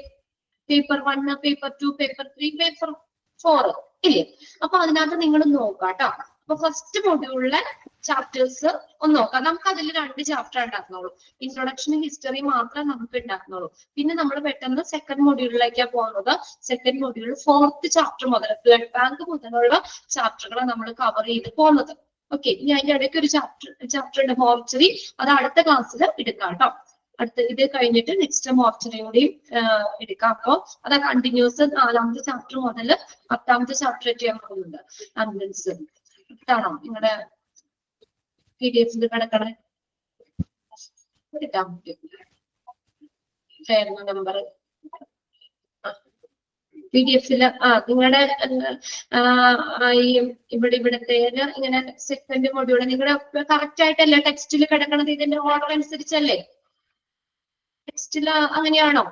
പേപ്പർ 1, പേപ്പർ 2, പേപ്പർ 3, പേപ്പർ 4 ഇല്ലേ? അപ്പൊ അതിനകത്ത് നിങ്ങൾ നോക്കാം കേട്ടോ. അപ്പൊ ഫസ്റ്റ് മൊഡ്യൂളിലെ ചാപ്റ്റേഴ്സ് ഒന്ന് നോക്കാം. നമുക്ക് അതിൽ 2 ചാപ്റ്റർ ഉണ്ടാക്കുന്നുള്ളൂ, ഇൻട്രൊഡക്ഷനും ഹിസ്റ്ററി മാത്രമേ നമുക്ക് ഉണ്ടാക്കുന്നുള്ളൂ. പിന്നെ നമ്മൾ പെട്ടെന്ന് സെക്കൻഡ് മൊഡ്യൂളിലേക്കാണ് പോകുന്നത്. സെക്കൻഡ് മൊഡ്യൂൾ 4th ചാപ്റ്റർ മുതൽ, ബ്ലഡ് ബാങ്ക് മുതലുള്ള ചാപ്റ്ററുകൾ നമ്മൾ കവർ ചെയ്ത് പോകുന്നത്. ഓക്കെ, ഇനി അതിന്റെ ഇടയ്ക്ക് ഒരു ചാപ്റ്റർ ഉണ്ട്, മോർച്ചറി. അത് അടുത്ത ക്ലാസ്സിൽ എടുക്കാം കേട്ടോ. ഇത് കഴിഞ്ഞിട്ട് നെക്സ്റ്റ് മോർച്ചറി കൂടിയും എടുക്കാം. അപ്പൊ അത് കണ്ടിന്യൂസ് 4ാമത്തെ ചാപ്റ്റർ മുതൽ 10ാമത്തെ ചാപ്റ്റർ ചെയ്യാൻ പോകുന്നുണ്ട്. ആംബുലൻസ് ഇതാണോ നിങ്ങളുടെ PDF കിടക്കണേ? എടുക്കാൻ പറ്റും. നമ്പർ PDF-ല് നിങ്ങളുടെ ഈ ഇവിടത്തെ ഇങ്ങനെ സെക്കൻഡ് മൊഡ്യൂൾ നിങ്ങളുടെ കറക്റ്റ് ആയിട്ടല്ലേ ടെക്സ്റ്റിൽ കിടക്കണത്? ഇതിന്റെ ഓർഡർ അനുസരിച്ചല്ലേ ടെക്സ്റ്റിൽ? അങ്ങനെയാണോ?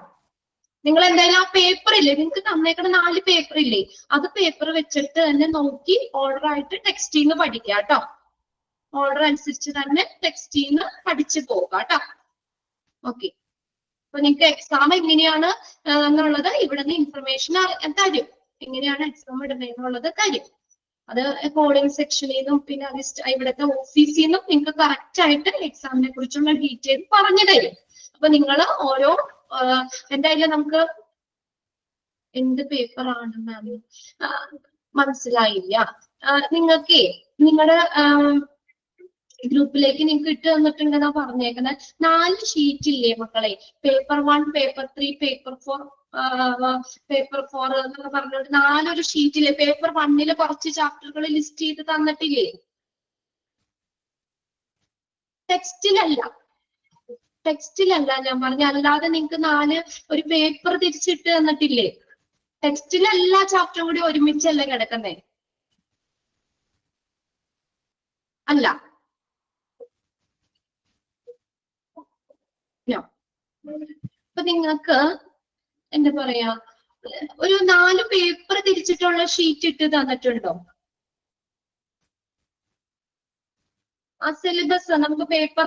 നിങ്ങൾ എന്തായാലും ആ പേപ്പർ ഇല്ലേ, നിങ്ങൾക്ക് തന്നേക്കണ 4 പേപ്പർ ഇല്ലേ, അത് പേപ്പർ വെച്ചിട്ട് തന്നെ നോക്കി ഓർഡർ ആയിട്ട് ടെക്സ്റ്റിന്ന് പഠിക്കുക കേട്ടോ. ഓർഡർ അനുസരിച്ച് തന്നെ ടെക്സ്റ്റിന്ന് പഠിച്ചു പോവുക കേട്ടോ. ഓക്കെ, അപ്പൊ നിങ്ങൾക്ക് എക്സാം എങ്ങനെയാണ് എന്നുള്ളത് ഇവിടുന്ന് ഇൻഫർമേഷൻ തരും. എങ്ങനെയാണ് എക്സാം ഇടുന്നത് എന്നുള്ളത് തരും. അത് കോഡിംഗ് സെക്ഷനിൽ നിന്നും പിന്നെ ഇവിടുത്തെ ഓഫീസിൽ നിന്നും നിങ്ങൾക്ക് കറക്റ്റ് ആയിട്ട് എക്സാമിനെ കുറിച്ചുള്ള ഡീറ്റെയിൽ പറഞ്ഞു തരും. അപ്പൊ നിങ്ങൾ ഓരോ എന്തായാലും നമുക്ക് എന്ത് പേപ്പർ ആണ് മാം മനസ്സിലായില്ല. നിങ്ങൾക്ക് നിങ്ങളുടെ ഗ്രൂപ്പിലേക്ക് നിങ്ങൾക്ക് ഇട്ട് തന്നിട്ടുണ്ടെന്നാ പറഞ്ഞേക്കുന്നത്. 4 ഷീറ്റ് ഇല്ലേ മക്കളെ? പേപ്പർ 1, പേപ്പർ 3, പേപ്പർ 4 എന്നൊക്കെ പറഞ്ഞിട്ട് 4 ഷീറ്റില്ലേ? പേപ്പർ 1-ല് കുറച്ച് ചാപ്റ്ററുകൾ ലിസ്റ്റ് ചെയ്ത് തന്നിട്ടില്ലേ? ടെക്സ്റ്റിലല്ല ഞാൻ പറഞ്ഞ, അല്ലാതെ നിങ്ങൾക്ക് 4 ഒരു പേപ്പർ തിരിച്ചിട്ട് തന്നിട്ടില്ലേ? ടെക്സ്റ്റിലെ എല്ലാ ചാപ്റ്ററും കൂടി ഒരുമിച്ചല്ലേ കിടക്കുന്നേ? അല്ല, അപ്പൊ നിങ്ങൾക്ക് എന്താ പറയാ, ഒരു 4 പേപ്പർ തിരിച്ചിട്ടുള്ള ഷീറ്റ് ഇട്ട് തന്നിട്ടുണ്ടോ? ആ സിലബസ് നമുക്ക് പേപ്പർ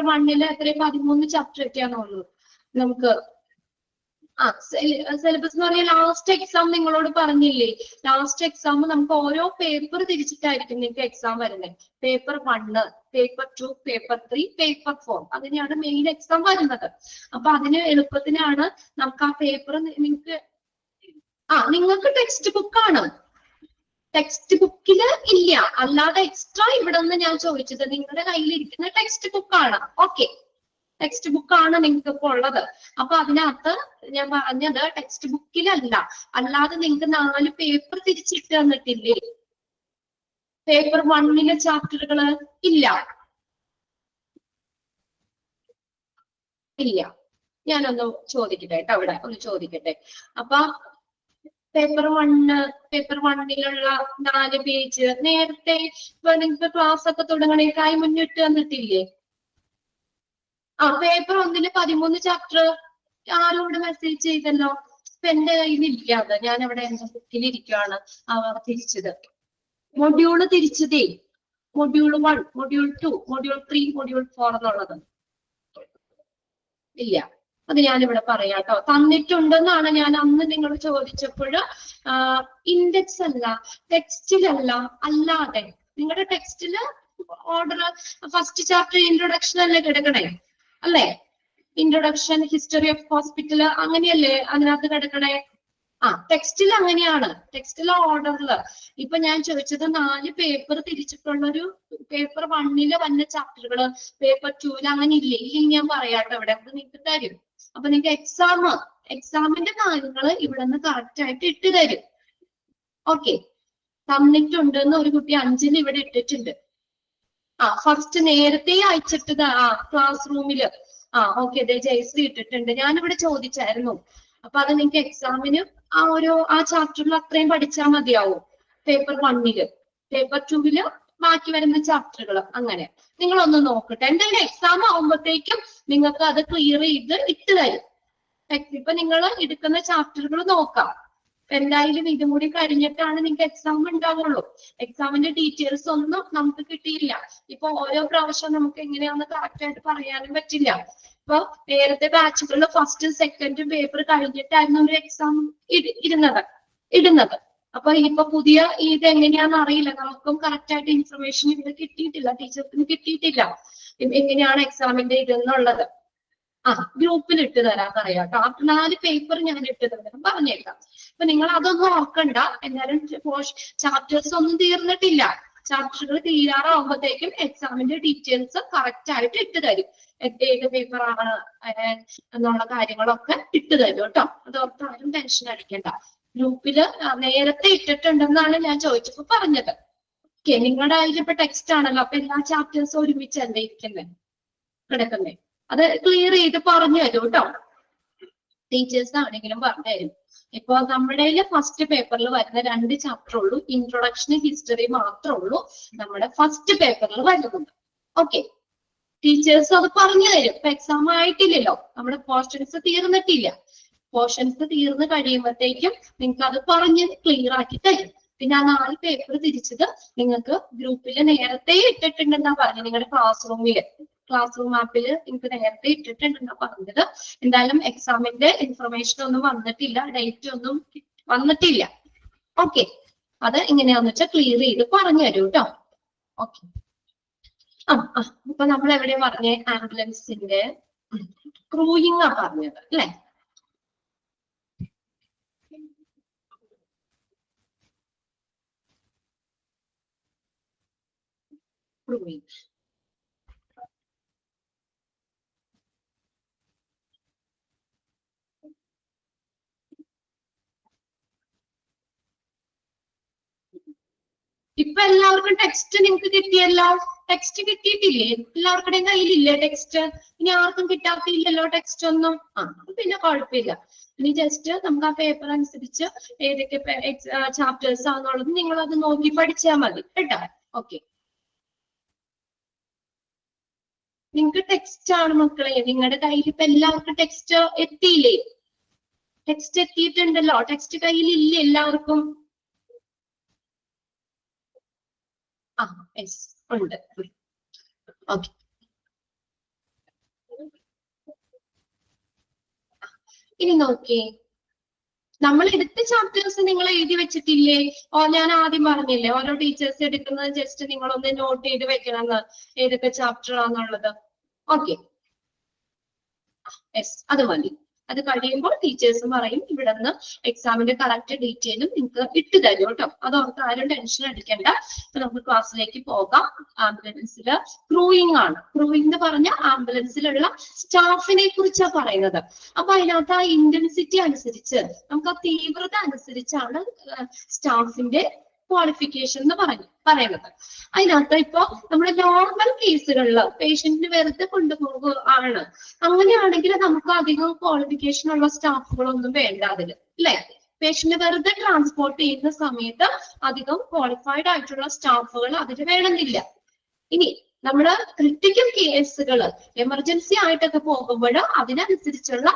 1-ല് എത്ര 13 ചാപ്റ്റർ ഒക്കെയാണുള്ളൂ നമുക്ക്. സിലബസ് എന്ന് പറഞ്ഞാൽ ലാസ്റ്റ് എക്സാം നിങ്ങളോട് പറഞ്ഞില്ലേ, ലാസ്റ്റ് എക്സാം നമുക്ക് ഓരോ പേപ്പർ തിരിച്ചിട്ടായിരിക്കും നിങ്ങൾക്ക് എക്സാം വരുന്നത്. പേപ്പർ 1, പേപ്പർ 2, പേപ്പർ 3, പേപ്പർ 4 അങ്ങനെയാണ് മെയിൻ എക്സാം വരുന്നത്. അപ്പൊ അതിന് എളുപ്പത്തിനാണ് നമുക്ക് ആ പേപ്പർ നിങ്ങൾക്ക് ടെക്സ്റ്റ് ബുക്കാണ്. ടെക്സ്റ്റ് ബുക്കില് ഇല്ല, അല്ലാതെ എക്സ്ട്രാ ഇവിടെ നിന്ന് ഞാൻ ചോദിച്ചത് നിങ്ങളുടെ കയ്യിലിരിക്കുന്ന ടെക്സ്റ്റ് ബുക്കാണ്. ഓക്കെ, ടെക്സ്റ്റ് ബുക്കാണ് നിങ്ങൾക്ക് ഇപ്പൊ ഉള്ളത്. അപ്പൊ അതിനകത്ത് ഞാൻ പറഞ്ഞത് ടെക്സ്റ്റ് ബുക്കിലല്ല, അല്ലാതെ നിങ്ങൾക്ക് 4 പേപ്പർ തിരിച്ചിട്ട് തന്നിട്ടില്ലേ? പേപ്പർ 1-ലെ ചാപ്റ്ററുകള് ഇല്ല. ഞാനൊന്ന് ചോദിക്കട്ടെ കേട്ടോ, അവിടെ ഒന്ന് ചോദിക്കട്ടെ. അപ്പൊ പേപ്പർ 1-ലുള്ള 4 പേജ് നേരത്തെ ഇപ്പൊ നിങ്ങൾക്ക് ക്ലാസ് ഒക്കെ തുടങ്ങണേക്കായി മുന്നിട്ട് തന്നിട്ടില്ലേ? പേപ്പർ 1-ല് 13 ചാപ്റ്റർ ആരോട് മെസ്സേജ് ചെയ്തല്ലോ? ഇപ്പൊ എന്റെ കയ്യിലില്ല അത്, ഞാൻ അവിടെ എന്റെ ബുക്കിലിരിക്കുകയാണ് തിരിച്ചത്. മൊഡ്യൂള് തിരിച്ചതേ മൊഡ്യൂൾ 1, മൊഡ്യൂൾ 2, മൊഡ്യൂൾ 3, മൊഡ്യൂൾ 4 എന്നുള്ളത് ഇല്ല. അത് ഞാനിവിടെ പറയാട്ടോ. തന്നിട്ടുണ്ടെന്നാണ് ഞാൻ അന്ന് നിങ്ങൾ ചോദിച്ചപ്പോൾ. ഇൻഡെക്സ് അല്ല, ടെക്സ്റ്റിലല്ല, അല്ലാതെ നിങ്ങളുടെ ടെക്സ്റ്റില് ഓർഡർ ഫസ്റ്റ് ചാപ്റ്റർ ഇൻട്രൊഡക്ഷൻ അല്ലേ കിടക്കണേ? അല്ലേ? ഇൻട്രൊഡക്ഷൻ, ഹിസ്റ്ററി ഓഫ് ഹോസ്പിറ്റൽ അങ്ങനെയല്ലേ അതിനകത്ത് കിടക്കണേ? ടെക്സ്റ്റിൽ അങ്ങനെയാണ്, ടെക്സ്റ്റിലെ ഓർഡറില്. ഇപ്പൊ ഞാൻ ചോദിച്ചത് 4 പേപ്പർ തിരിച്ചിട്ടുള്ളൊരു പേപ്പർ 1-ല് വന്ന ചാപ്റ്ററുകള് പേപ്പർ 2-ല് അങ്ങനെ ഇല്ലേ? ഇല്ലെങ്കിൽ ഞാൻ പറയാട്ടോ ഇവിടെ, അത് നിങ്ങൾക്ക് തരും. അപ്പൊ നിങ്ങൾക്ക് എക്സാമിന്റെ കാര്യങ്ങൾ ഇവിടെ നിന്ന് കറക്റ്റ് ആയിട്ട് ഇട്ട് തരും. ഓക്കെ, തന്നിട്ടുണ്ടെന്ന് ഒരു കുട്ടി 5-ന് ഇവിടെ ഇട്ടിട്ടുണ്ട്. ഫസ്റ്റ് നേരത്തെ അയച്ചിട്ടത് ക്ലാസ് റൂമില്. ഓക്കെ, ജയശ്രീ ഇട്ടിട്ടുണ്ട്. ഞാനിവിടെ ചോദിച്ചായിരുന്നു. അപ്പൊ അത് നിങ്ങൾക്ക് എക്സാമിന് ആ ചാപ്റ്ററിൽ അത്രയും പഠിച്ചാൽ മതിയാവും. പേപ്പർ 1-ല്, പേപ്പർ 2-ല് ബാക്കി വരുന്ന ചാപ്റ്ററുകൾ. അങ്ങനെ നിങ്ങളൊന്ന് നോക്കട്ടെ. എന്തായാലും എക്സാം ആവുമ്പോഴത്തേക്കും നിങ്ങൾക്ക് അത് ക്ലിയർ ചെയ്ത് ഇട്ട് തരും. ഇപ്പൊ നിങ്ങൾ എടുക്കുന്ന ചാപ്റ്ററുകൾ നോക്കാം. എന്തായാലും ഇതും കൂടി കഴിഞ്ഞിട്ടാണ് നിങ്ങൾക്ക് എക്സാം ഉണ്ടാവുള്ളൂ. എക്സാമിന്റെ ഡീറ്റെയിൽസ് ഒന്നും നമുക്ക് കിട്ടിയില്ല. ഇപ്പൊ ഓരോ പ്രാവശ്യം നമുക്ക് എങ്ങനെയാണെന്ന് കറക്റ്റ് ആയിട്ട് പറയാനും പറ്റില്ല. ഇപ്പൊ നേരത്തെ ബാച്ചുകളിൽ ഫസ്റ്റ് സെക്കൻഡ് പേപ്പർ കഴിഞ്ഞിട്ടായിരുന്നു ഒരു എക്സാം ഇടുന്നത്. അപ്പൊ ഇപ്പൊ പുതിയ ഇത് എങ്ങനെയാണെന്ന് അറിയില്ല. നമുക്കും കറക്റ്റ് ആയിട്ട് ഇൻഫർമേഷൻ ഇവിടെ കിട്ടിയിട്ടില്ല, ടീച്ചേഴ്സിന് കിട്ടിയിട്ടില്ല എങ്ങനെയാണ് എക്സാമിന്റെ ഇതെന്നുള്ളത്. ഗ്രൂപ്പിൽ ഇട്ട് തരാൻ പറയാട്ടോ. 4 പേപ്പർ ഞാൻ ഇട്ട് തരാൻ പറഞ്ഞേക്കാം. അപ്പൊ നിങ്ങൾ അതൊന്നും ഓർക്കണ്ട. എന്നാലും ചാപ്റ്റേഴ്സ് ഒന്നും തീർന്നിട്ടില്ല. ചാപ്റ്ററുകൾ തീരാറാവുമ്പോഴത്തേക്കും എക്സാമിന്റെ ഡീറ്റെയിൽസ് കറക്റ്റ് ആയിട്ട് ഇട്ട് തരും. ഏത് പേപ്പർ ആണ് എന്നുള്ള കാര്യങ്ങളൊക്കെ ഇട്ട് തരും കേട്ടോ. അത് ഓർത്താരും ടെൻഷൻ അടിക്കണ്ട. ഗ്രൂപ്പില് നേരത്തെ ഇട്ടിട്ടുണ്ടെന്നാണ് ഞാൻ ചോദിച്ചപ്പോ പറഞ്ഞത്. ഓക്കെ, നിങ്ങളുടെ കയ്യിൽ ഇപ്പൊ ടെക്സ്റ്റ് ആണല്ലോ, അപ്പൊ എല്ലാ ചാപ്റ്റേഴ്സും ഒരുമിച്ചല്ലേ കിടക്കുന്നേ? അത് ക്ലിയർ ചെയ്ത് പറഞ്ഞു തരും കേട്ടോ. ടീച്ചേഴ്സ് ആണെങ്കിലും പറഞ്ഞു തരും. ഇപ്പൊ നമ്മുടെ ഫസ്റ്റ് പേപ്പറിൽ വരുന്ന 2 ചാപ്റ്റർ ഉള്ളൂ, ഇൻട്രൊഡക്ഷൻ ഹിസ്റ്ററി മാത്രമേ ഉള്ളൂ നമ്മുടെ ഫസ്റ്റ് പേപ്പറിൽ വരുന്നത്. ഓക്കെ, ടീച്ചേഴ്സ് അത് പറഞ്ഞു തരും. ഇപ്പൊ എക്സാം ആയിട്ടില്ലല്ലോ, നമ്മുടെ പോർഷൻസ് തീർന്നിട്ടില്ല. പോർഷൻസ് തീർന്ന് കഴിയുമ്പോഴത്തേക്കും നിങ്ങൾക്ക് അത് പറഞ്ഞ് ക്ലിയർ ആക്കി തരും. പിന്നെ ആ 4 പേപ്പർ തിരിച്ചത് നിങ്ങൾക്ക് ഗ്രൂപ്പിൽ നേരത്തെ ഇട്ടിട്ടുണ്ടെന്നാ പറഞ്ഞു. നിങ്ങളുടെ ക്ലാസ് റൂം ആപ്പിൽ നിങ്ങൾക്ക് നേരത്തെ ഇട്ടിട്ടുണ്ടെന്നാ പറഞ്ഞത്. എന്തായാലും എക്സാമിന്റെ ഇൻഫർമേഷൻ ഒന്നും വന്നിട്ടില്ല, ഡേറ്റ് ഒന്നും വന്നിട്ടില്ല. ഓക്കെ, അത് എങ്ങനെയാന്ന് വെച്ചാൽ ക്ലിയർ ചെയ്ത് പറഞ്ഞു തരൂ കേട്ടോ. ഓക്കെ, ഇപ്പൊ നമ്മൾ എവിടെയാ പറഞ്ഞ ആംബുലൻസിന്റെ ക്രൂയിങ് ആ പറഞ്ഞത് അല്ലെ? ക്രൂയിങ് ഇപ്പൊ എല്ലാവർക്കും ടെക്സ്റ്റ് നിങ്ങൾക്ക് കിട്ടിയല്ലോ. ടെക്സ്റ്റ് കിട്ടിയിട്ടില്ലേ? എല്ലാവർക്കുടെയും കയ്യിലില്ലേ ടെക്സ്റ്റ്? ഇനി ആർക്കും കിട്ടാത്തില്ലല്ലോ ടെക്സ്റ്റ് ഒന്നും. പിന്നെ കുഴപ്പമില്ല. ഇനി ജസ്റ്റ് നമുക്ക് ആ പേപ്പർ അനുസരിച്ച് ഏതൊക്കെ ചാപ്റ്റേഴ്സ് ആണെന്നുള്ളത് നിങ്ങൾ അത് നോക്കി പഠിച്ചാൽ മതി കേട്ടോ. ഓക്കെ, നിങ്ങൾക്ക് ടെക്സ്റ്റ് ആണ് മക്കളെ. നിങ്ങളുടെ കയ്യിൽ ഇപ്പൊ എല്ലാവർക്കും ടെക്സ്റ്റ് എത്തിയില്ലേ? ടെക്സ്റ്റ് എത്തിയിട്ടുണ്ടല്ലോ. ടെക്സ്റ്റ് കയ്യിലില്ലേ എല്ലാവർക്കും? യെസ് ഉണ്ട്. ഓക്കെ, ഇനി നോക്കിയേ, നമ്മൾ എടുത്ത ചാപ്റ്റേഴ്സ് നിങ്ങൾ എഴുതി വെച്ചിട്ടില്ലേ? ഞാൻ ആദ്യം പറഞ്ഞില്ലേ, ഓരോ ടീച്ചേഴ്സ് എടുക്കുന്നത് ജസ്റ്റ് നിങ്ങളൊന്ന് നോട്ട് ചെയ്ത് വെക്കണമെന്ന്, ഏതൊക്കെ ചാപ്റ്റർ ആണെന്നുള്ളത്. ഓക്കെ, യെസ്, അത് മതി. അത് കഴിയുമ്പോൾ ടീച്ചേഴ്സ് പറയും, ഇവിടെ നിന്ന് എക്സാമിന്റെ കറക്റ്റ് ഡീറ്റെയിലും നിങ്ങൾക്ക് ഇട്ട് തരും കേട്ടോ. അതോർത്ത് ആരും ടെൻഷൻ അടിക്കണ്ട. അപ്പൊ നമുക്ക് ക്ലാസ്സിലേക്ക് പോകാം. ആംബുലൻസിൽ ക്രൂയിങ് ആണ്. ക്രൂയിങ് എന്ന് പറഞ്ഞ ആംബുലൻസിലുള്ള സ്റ്റാഫിനെ കുറിച്ചാണ് പറയുന്നത്. അപ്പൊ അതിനകത്ത് ആ ഇന്റൻസിറ്റി അനുസരിച്ച്, നമുക്ക് ആ തീവ്രത അനുസരിച്ചാണ് സ്റ്റാഫിന്റെ ക്വാളിഫിക്കേഷൻ എന്ന് പറയുന്നത്. അതിനകത്ത് ഇപ്പൊ നമ്മുടെ നോർമൽ കേസുകളിൽ പേഷ്യന്റിന് വെറുതെ കൊണ്ടുപോകുകയാണ്, അങ്ങനെയാണെങ്കിൽ നമുക്ക് അധികം ക്വാളിഫിക്കേഷൻ ഉള്ള സ്റ്റാഫുകളൊന്നും വേണ്ട അതിൽ, അല്ലെ? പേഷ്യന്റ് വെറുതെ ട്രാൻസ്പോർട്ട് ചെയ്യുന്ന സമയത്ത് അധികം ക്വാളിഫൈഡ് ആയിട്ടുള്ള സ്റ്റാഫുകൾ അതിൽ വേണമെന്നില്ല. ഇനി നമ്മള് ക്രിട്ടിക്കൽ കേസുകൾ എമർജൻസി ആയിട്ടൊക്കെ പോകുമ്പോൾ അതിനനുസരിച്ചുള്ള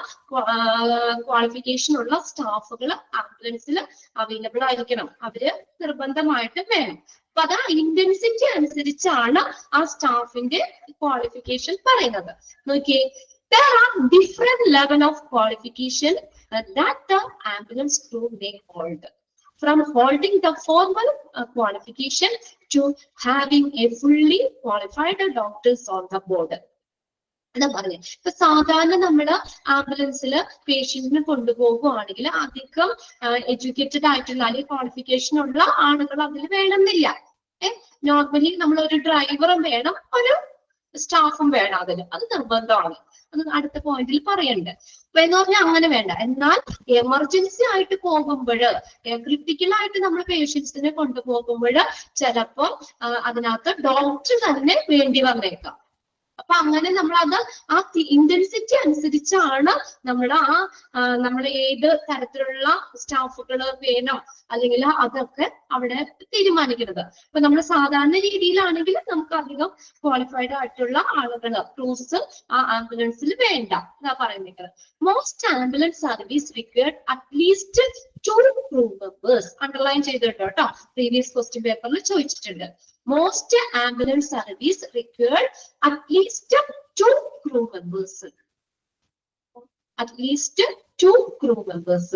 ക്വാളിഫിക്കേഷൻ ഉള്ള സ്റ്റാഫുകൾ ആംബുലൻസിൽ അവൈലബിൾ ആയിരിക്കണം. അവര് നിർബന്ധമായിട്ടും വേണം. അപ്പൊ അത് ഇന്റൻസിറ്റി അനുസരിച്ചാണ് ആ സ്റ്റാഫിന്റെ ക്വാളിഫിക്കേഷൻ പറയുന്നത്. നോക്കിയേ, there are different level of qualification that the ambulance crew may hold, from holding the formal qualification to having a fully qualified doctors on the board. എന്താ പറഞ്ഞ, ഇപ്പൊ സാധാരണ നമ്മള് ആംബുലൻസിൽ പേഷ്യന്റിനെ കൊണ്ടുപോകുകയാണെങ്കിൽ അധികം എഡ്യൂക്കേറ്റഡ് ആയിട്ടുള്ള അല്ലെങ്കിൽ ക്വാളിഫിക്കേഷൻ ഉള്ള ആളുകൾ അതിൽ വേണമെന്നില്ല. നോർമലി നമ്മൾ ഒരു ഡ്രൈവറും വേണം, ഒരു സ്റ്റാഫും വേണം അതിൽ. അത് നിർബന്ധമാണ്. അത് അടുത്ത പോയിന്റിൽ പറയുന്നുണ്ട്. അപ്പൊ എന്ന് പറഞ്ഞാൽ അങ്ങനെ വേണ്ട. എന്നാൽ എമർജൻസി ആയിട്ട് പോകുമ്പോൾ, ക്രിട്ടിക്കൽ ആയിട്ട് നമ്മൾ പേഷ്യൻസിനെ കൊണ്ടുപോകുമ്പോൾ ചിലപ്പോ അതിനകത്ത് ഡോക്ടർ തന്നെ വേണ്ടി വന്നേക്കാം. അപ്പൊ അങ്ങനെ നമ്മൾ അത് ആ ഇന്റൻസിറ്റി അനുസരിച്ചാണ് നമ്മൾ ഏത് തരത്തിലുള്ള സ്റ്റാഫുകൾ വേണം അല്ലെങ്കിൽ അതൊക്കെ അവിടെ തീരുമാനിക്കുന്നത്. ഇപ്പൊ നമ്മൾ സാധാരണ രീതിയിലാണെങ്കിൽ നമുക്ക് അധികം ക്വാളിഫൈഡ് ആയിട്ടുള്ള ആളുകൾ ക്രൂസ് ആ ആംബുലൻസിൽ വേണ്ട എന്നാ പറയുന്നത്. Most ambulance service required at least 2 crew members. Underline ചെയ്തിട്ടോ കേട്ടോ, പ്രീവിയസ് ക്വസ്റ്റ്യൻ പേപ്പറിൽ ചോദിച്ചിട്ടുണ്ട്. Most ambulance service required at least 2 crew members. At least 2 crew members.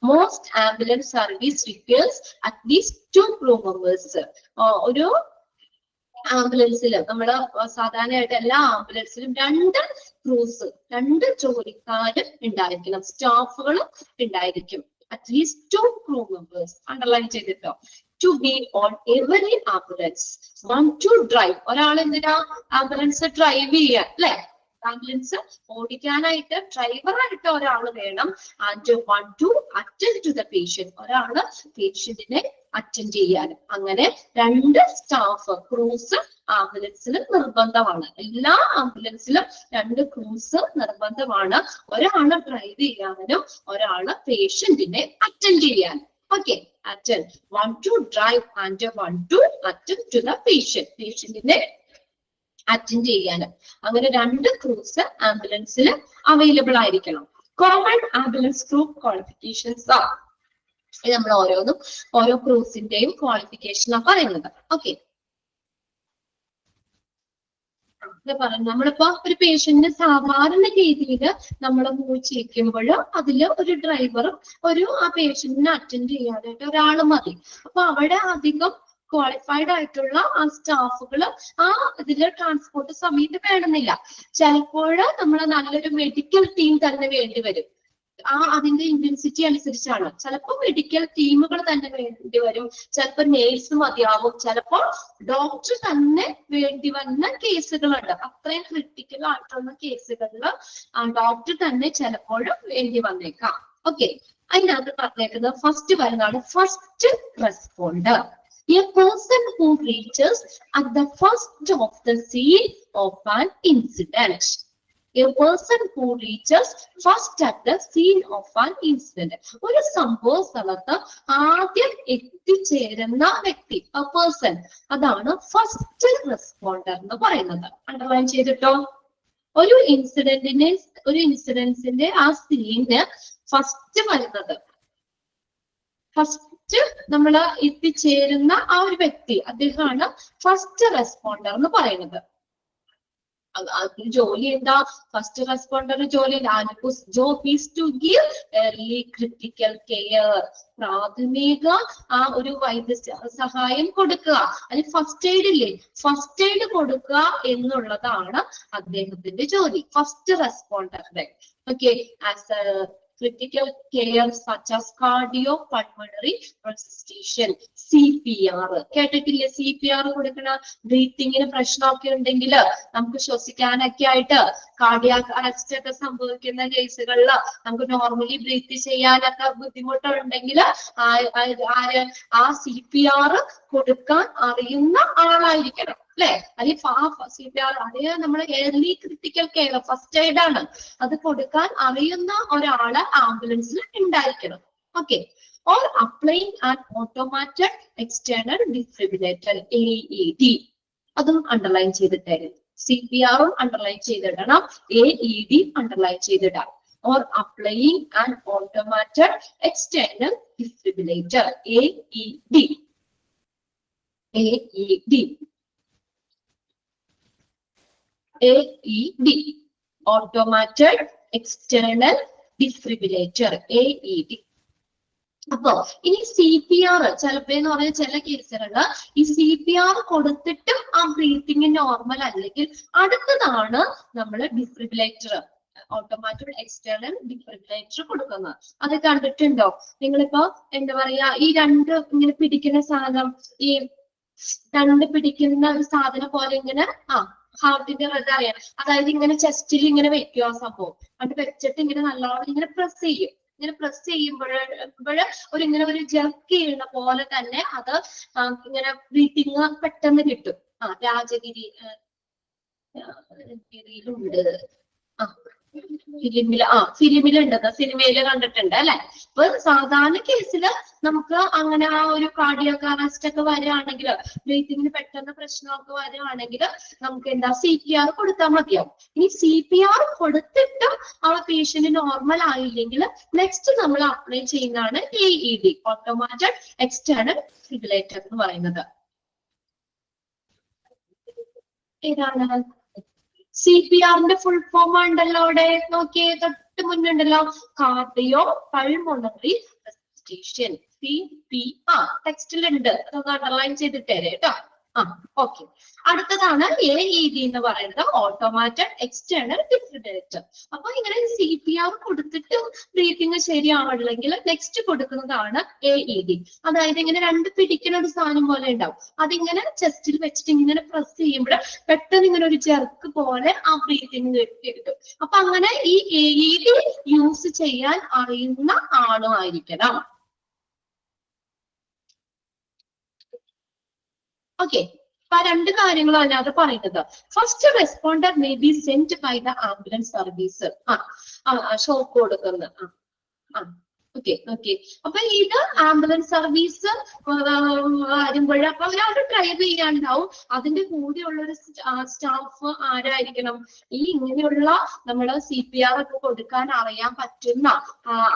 Most ambulance service requires at least 2 crew members. ഒരു ആംബുലൻസിൽ നമ്മള് സാധാരണയായിട്ട് എല്ലാ ആംബുലൻസിലും 2 ക്രൂസ്, 2 ജോലിക്കാരും ഉണ്ടായിരിക്കണം, സ്റ്റാഫുകളും ഉണ്ടായിരിക്കും. At least 2 crew members. അണ്ടർലൈൻ ചെയ്തിട്ടോ. To be on every ambulance. 1 to drive. ഒരാൾ എന്തിനാ ആംബുലൻസ് ഡ്രൈവ് ചെയ്യുക, അല്ലെ? ആംബുലൻസ് ഓടിക്കാനായിട്ട് ഡ്രൈവറായിട്ട് ഒരാൾ വേണം. And 1 to attend to the patient. ഒരാള് പേഷ്യന്റിനെ അറ്റൻഡ് ചെയ്യാനും. അങ്ങനെ 2 സ്റ്റാഫ് ക്രൂസ് ആംബുലൻസിൽ നിർബന്ധമാണ്. എല്ലാ ആംബുലൻസിലും 2 ക്രൂസ് നിർബന്ധമാണ്. ഒരാള് ഡ്രൈവ് ചെയ്യാനും ഒരാള് പേഷ്യന്റിനെ അറ്റൻഡ് ചെയ്യാനും. Okay, attend. One to drive and one to attend to the patient. പേഷ്യന്റിനെ അറ്റൻഡ് ചെയ്യാനും. അങ്ങനെ 2 ക്രൂസ് ആംബുലൻസിൽ അവൈലബിൾ ആയിരിക്കണം. കോമൺ ആംബുലൻസ് ക്രൂ ക്വാളിഫിക്കേഷൻസ് ആ, ഇത് നമ്മൾ ഓരോന്നും ഓരോ ക്രൂസിന്റെയും ക്വാളിഫിക്കേഷൻ ആ പറയുന്നത്. ഓക്കെ, പറഞ്ഞു നമ്മളിപ്പോ ഒരു പേഷ്യന്റിന് സാധാരണ രീതിയിൽ നമ്മൾ മൂവ് ചെയ്യിക്കുമ്പോൾ അതില് ഒരു ഡ്രൈവറും ആ പേഷ്യന്റിനെ അറ്റൻഡ് ചെയ്യാനായിട്ട് ഒരാൾ മതി. അപ്പൊ അവിടെ അധികം ക്വാളിഫൈഡ് ആയിട്ടുള്ള ആ സ്റ്റാഫുകൾ ആ ഇതില് ട്രാൻസ്പോർട്ട് സമയത്ത് വേണമെന്നില്ല. ചിലപ്പോൾ നമ്മൾ നല്ലൊരു മെഡിക്കൽ ടീം തന്നെ വേണ്ടി വരും. അതിന്റെ ഇന്റൻസിറ്റി അനുസരിച്ചാണ്. ചിലപ്പോൾ മെഡിക്കൽ ടീമുകൾ തന്നെ വേണ്ടി വരും, ചിലപ്പോൾ നേഴ്സ് മതിയാവും, ചിലപ്പോൾ ഡോക്ടർ തന്നെ വേണ്ടി വന്ന കേസുകളുണ്ട്. അത്രയും ക്രിട്ടിക്കൽ ആയിട്ടുള്ള കേസുകളിൽ ഡോക്ടർ തന്നെ ചിലപ്പോഴും വേണ്ടി വന്നേക്കാം. ഓക്കെ, അതിനകത്ത് പറഞ്ഞേക്കുന്നത് ഫസ്റ്റ് വരുന്നതാണ് first responder. A person who reaches at the first of the scene of an incident. A person who reaches first at the scene of an incident. ഒരു സംഭവ സ്ഥലത്ത് ആദ്യം എത്തിച്ചേരുന്ന വ്യക്തി, a person, അതാണ് ഫസ്റ്റ് റെസ്പോണ്ടർ എന്ന് പറയുന്നത്. അണ്ടർലൈൻ ചെയ്തിട്ടോ? ഒരു ഇൻസിഡൻസിന്റെ ആ സീന് ഫസ്റ്റ് വരുന്നത്, ഫസ്റ്റ് നമ്മൾ എത്തിച്ചേരുന്ന ആ ഒരു വ്യക്തി, അദ്ദേഹമാണ് ഫസ്റ്റ് റെസ്പോണ്ടർ എന്ന് പറയുന്നത്. ജോലി എന്താ? ഫസ്റ്റ് റെസ്പോണ്ടർ ജോലി job is to give early critical care. പ്രാഥമിക ആ ഒരു സഹായം കൊടുക്കുക. അതിന് ഫസ്റ്റ് എയ്ഡ് ഇല്ലേ, ഫസ്റ്റ് എയ്ഡ് കൊടുക്കുക എന്നുള്ളതാണ് അദ്ദേഹത്തിന്റെ ജോലി, ഫസ്റ്റ് റെസ്പോണ്ടറുടെ. Okay, as critical care such as cardiopulmonary resuscitation, CPR. കേട്ടിട്ടില്ലേ? CPR കൊടുക്കണ ബ്രീത്തിങ്ങിന് പ്രശ്നമൊക്കെ ഉണ്ടെങ്കിൽ നമുക്ക് ശ്വസിക്കാനൊക്കെ ആയിട്ട് കാർഡിയാക് അറസ്റ്റ് ഒക്കെ സംഭവിക്കുന്ന കേസുകളിൽ നമുക്ക് നോർമലി ബ്രീത്ത് ചെയ്യാനൊക്കെ ബുദ്ധിമുട്ടുണ്ടെങ്കിൽ ആ CPR കൊടുക്കാൻ അറിയുന്ന ആളായിരിക്കണം, അല്ലെ? അല്ലെങ്കിൽ CPR അതേ നമ്മുടെ early critical care first aid ആണ്, അത് കൊടുക്കാൻ അറിയുന്ന ഒരാള് ആംബുലൻസിൽ ഉണ്ടായിരിക്കണം. Okay, or applying and automated external defibrillator AED, അതും അണ്ടർലൈൻ ചെയ്തിട്ടായിരുന്നു. CPR-ഉം അണ്ടർലൈൻ ചെയ്തിടണം, AED അണ്ടർലൈൻ ചെയ്തിടാം. Or applying and automated external defibrillator AED. AED, automated external defibrillator AED. അപ്പോ ഇനി CPR ചിലപ്പോ എന്ന് പറഞ്ഞാൽ ചില കേസുകളില് ഈ CPR കൊടുത്തിട്ടും ആ ബ്രീത്തിങ് നോർമൽ അല്ലെങ്കിൽ അടുത്തതാണ് നമ്മൾ ഡിഫിബ്രിലേറ്റർ, ഓട്ടോമാറ്റഡ് എക്സ്റ്റേണൽ ഡിഫിബ്രിലേറ്റർ കൊടുക്കുന്നത്. അത് കണ്ടിട്ടുണ്ടോ നിങ്ങളിപ്പോ? എന്താ പറയാ, ഈ രണ്ട് ഇങ്ങനെ പിടിക്കുന്ന സാധനം, ഈ രണ്ട് പിടിക്കുന്ന ഒരു സാധനം പോലെ ഇങ്ങനെ ഹാർട്ടിന്റെ ഹൃദയം, അതായത് ഇങ്ങനെ ചെസ്റ്റിൽ ഇങ്ങനെ വെക്കുക ആ സംഭവം. അത് വെച്ചിട്ട് ഇങ്ങനെ നല്ലോണം ഇങ്ങനെ പ്രസ് ചെയ്യും. ഇങ്ങനെ പ്രസ് ചെയ്യുമ്പോൾ ഇങ്ങനെ ഒരു ജർക്ക് ചെയ്യുന്ന പോലെ തന്നെ അത് ഇങ്ങനെ ബ്രീത്തിങ് പെട്ടെന്ന് കിട്ടും. രാജഗിരിയിലുണ്ട്, ഫിലിമിലുണ്ട്, സിനിമയില് കണ്ടിട്ടുണ്ട് അല്ലെ? ഇപ്പൊ സാധാരണ കേസില് നമുക്ക് അങ്ങനെ ആ ഒരു കാർഡിയാക് അറസ്റ്റ് ഒക്കെ വരികയാണെങ്കിൽ, ബ്രീത്തിങ്ങിന് പെട്ടെന്ന് പ്രശ്നമൊക്കെ വരികയാണെങ്കിൽ നമുക്ക് എന്താ CPR കൊടുത്താൽ മതിയാവും. ഇനി CPR കൊടുത്തിട്ടും ആ പേഷ്യന്റ് നോർമൽ ആയില്ലെങ്കിൽ നെക്സ്റ്റ് നമ്മൾ അപ്ലൈ ചെയ്യുന്നതാണ് AED, ഓട്ടോമാറ്റഡ് എക്സ്റ്റേണൽ ഡിഫിബ്രിലേറ്റർ എന്ന് പറയുന്നത്. ഏതാണ്? CPR-ന്റെ ഫുൾ ഫോം ഉണ്ടല്ലോ അവിടെ, നോക്കിയേ, തൊട്ട് മുന്നുണ്ടല്ലോ, കാർഡിയോ പൾമോണറി റെസിസ്റ്റേഷൻ, CPR. ടെക്സ്റ്റിലുണ്ട്, അതൊന്ന് അണ്ടർലൈൻ ചെയ്തിട്ടേ കേട്ടോ. ഓക്കെ, അടുത്തതാണ് AED എന്ന് പറയുന്നത്, ഓട്ടോമാറ്റഡ് എക്സ്റ്റേണൽ ഡിഫിബ്രിലേറ്റർ. അപ്പൊ ഇങ്ങനെ CPR കൊടുത്തിട്ട് ബ്രീത്തിങ് ശരിയാവില്ലെങ്കിൽ നെക്സ്റ്റ് കൊടുക്കുന്നതാണ് AED. അതായത് ഇങ്ങനെ രണ്ട് പിടിക്കുന്ന ഒരു സാധനം പോലെ ഉണ്ടാവും, അതിങ്ങനെ ചെസ്റ്റിൽ വെച്ചിട്ട് ഇങ്ങനെ പ്രസ് ചെയ്യുമ്പോൾ പെട്ടെന്ന് ഇങ്ങനെ ഒരു ജെർക്ക് പോലെ ആ ബ്രീത്തിങ് കിട്ടും. അപ്പൊ അങ്ങനെ ഈ AED യൂസ് ചെയ്യാൻ അറിയുന്ന ആളുമായിരിക്കണം. ഓക്കെ, അപ്പൊ ആ രണ്ട് കാര്യങ്ങളും അതിനകത്ത് പറയുന്നത്. First responder may be sent by the ambulance service. Shock കൊടുക്കുന്ന ഓക്കെ ഓക്കെ. അപ്പൊ ഇത് ആംബുലൻസ് സർവീസ് വരുമ്പോൾ അപ്പൊ ഒരാൾ ഡ്രൈവ് ചെയ്യാനുണ്ടാവും, അതിന്റെ കൂടെയുള്ള ഒരു സ്റ്റാഫ് ആരായിരിക്കണം? ഈ ഇങ്ങനെയുള്ള നമ്മള് CPR ഒക്കെ കൊടുക്കാൻ അറിയാൻ പറ്റുന്ന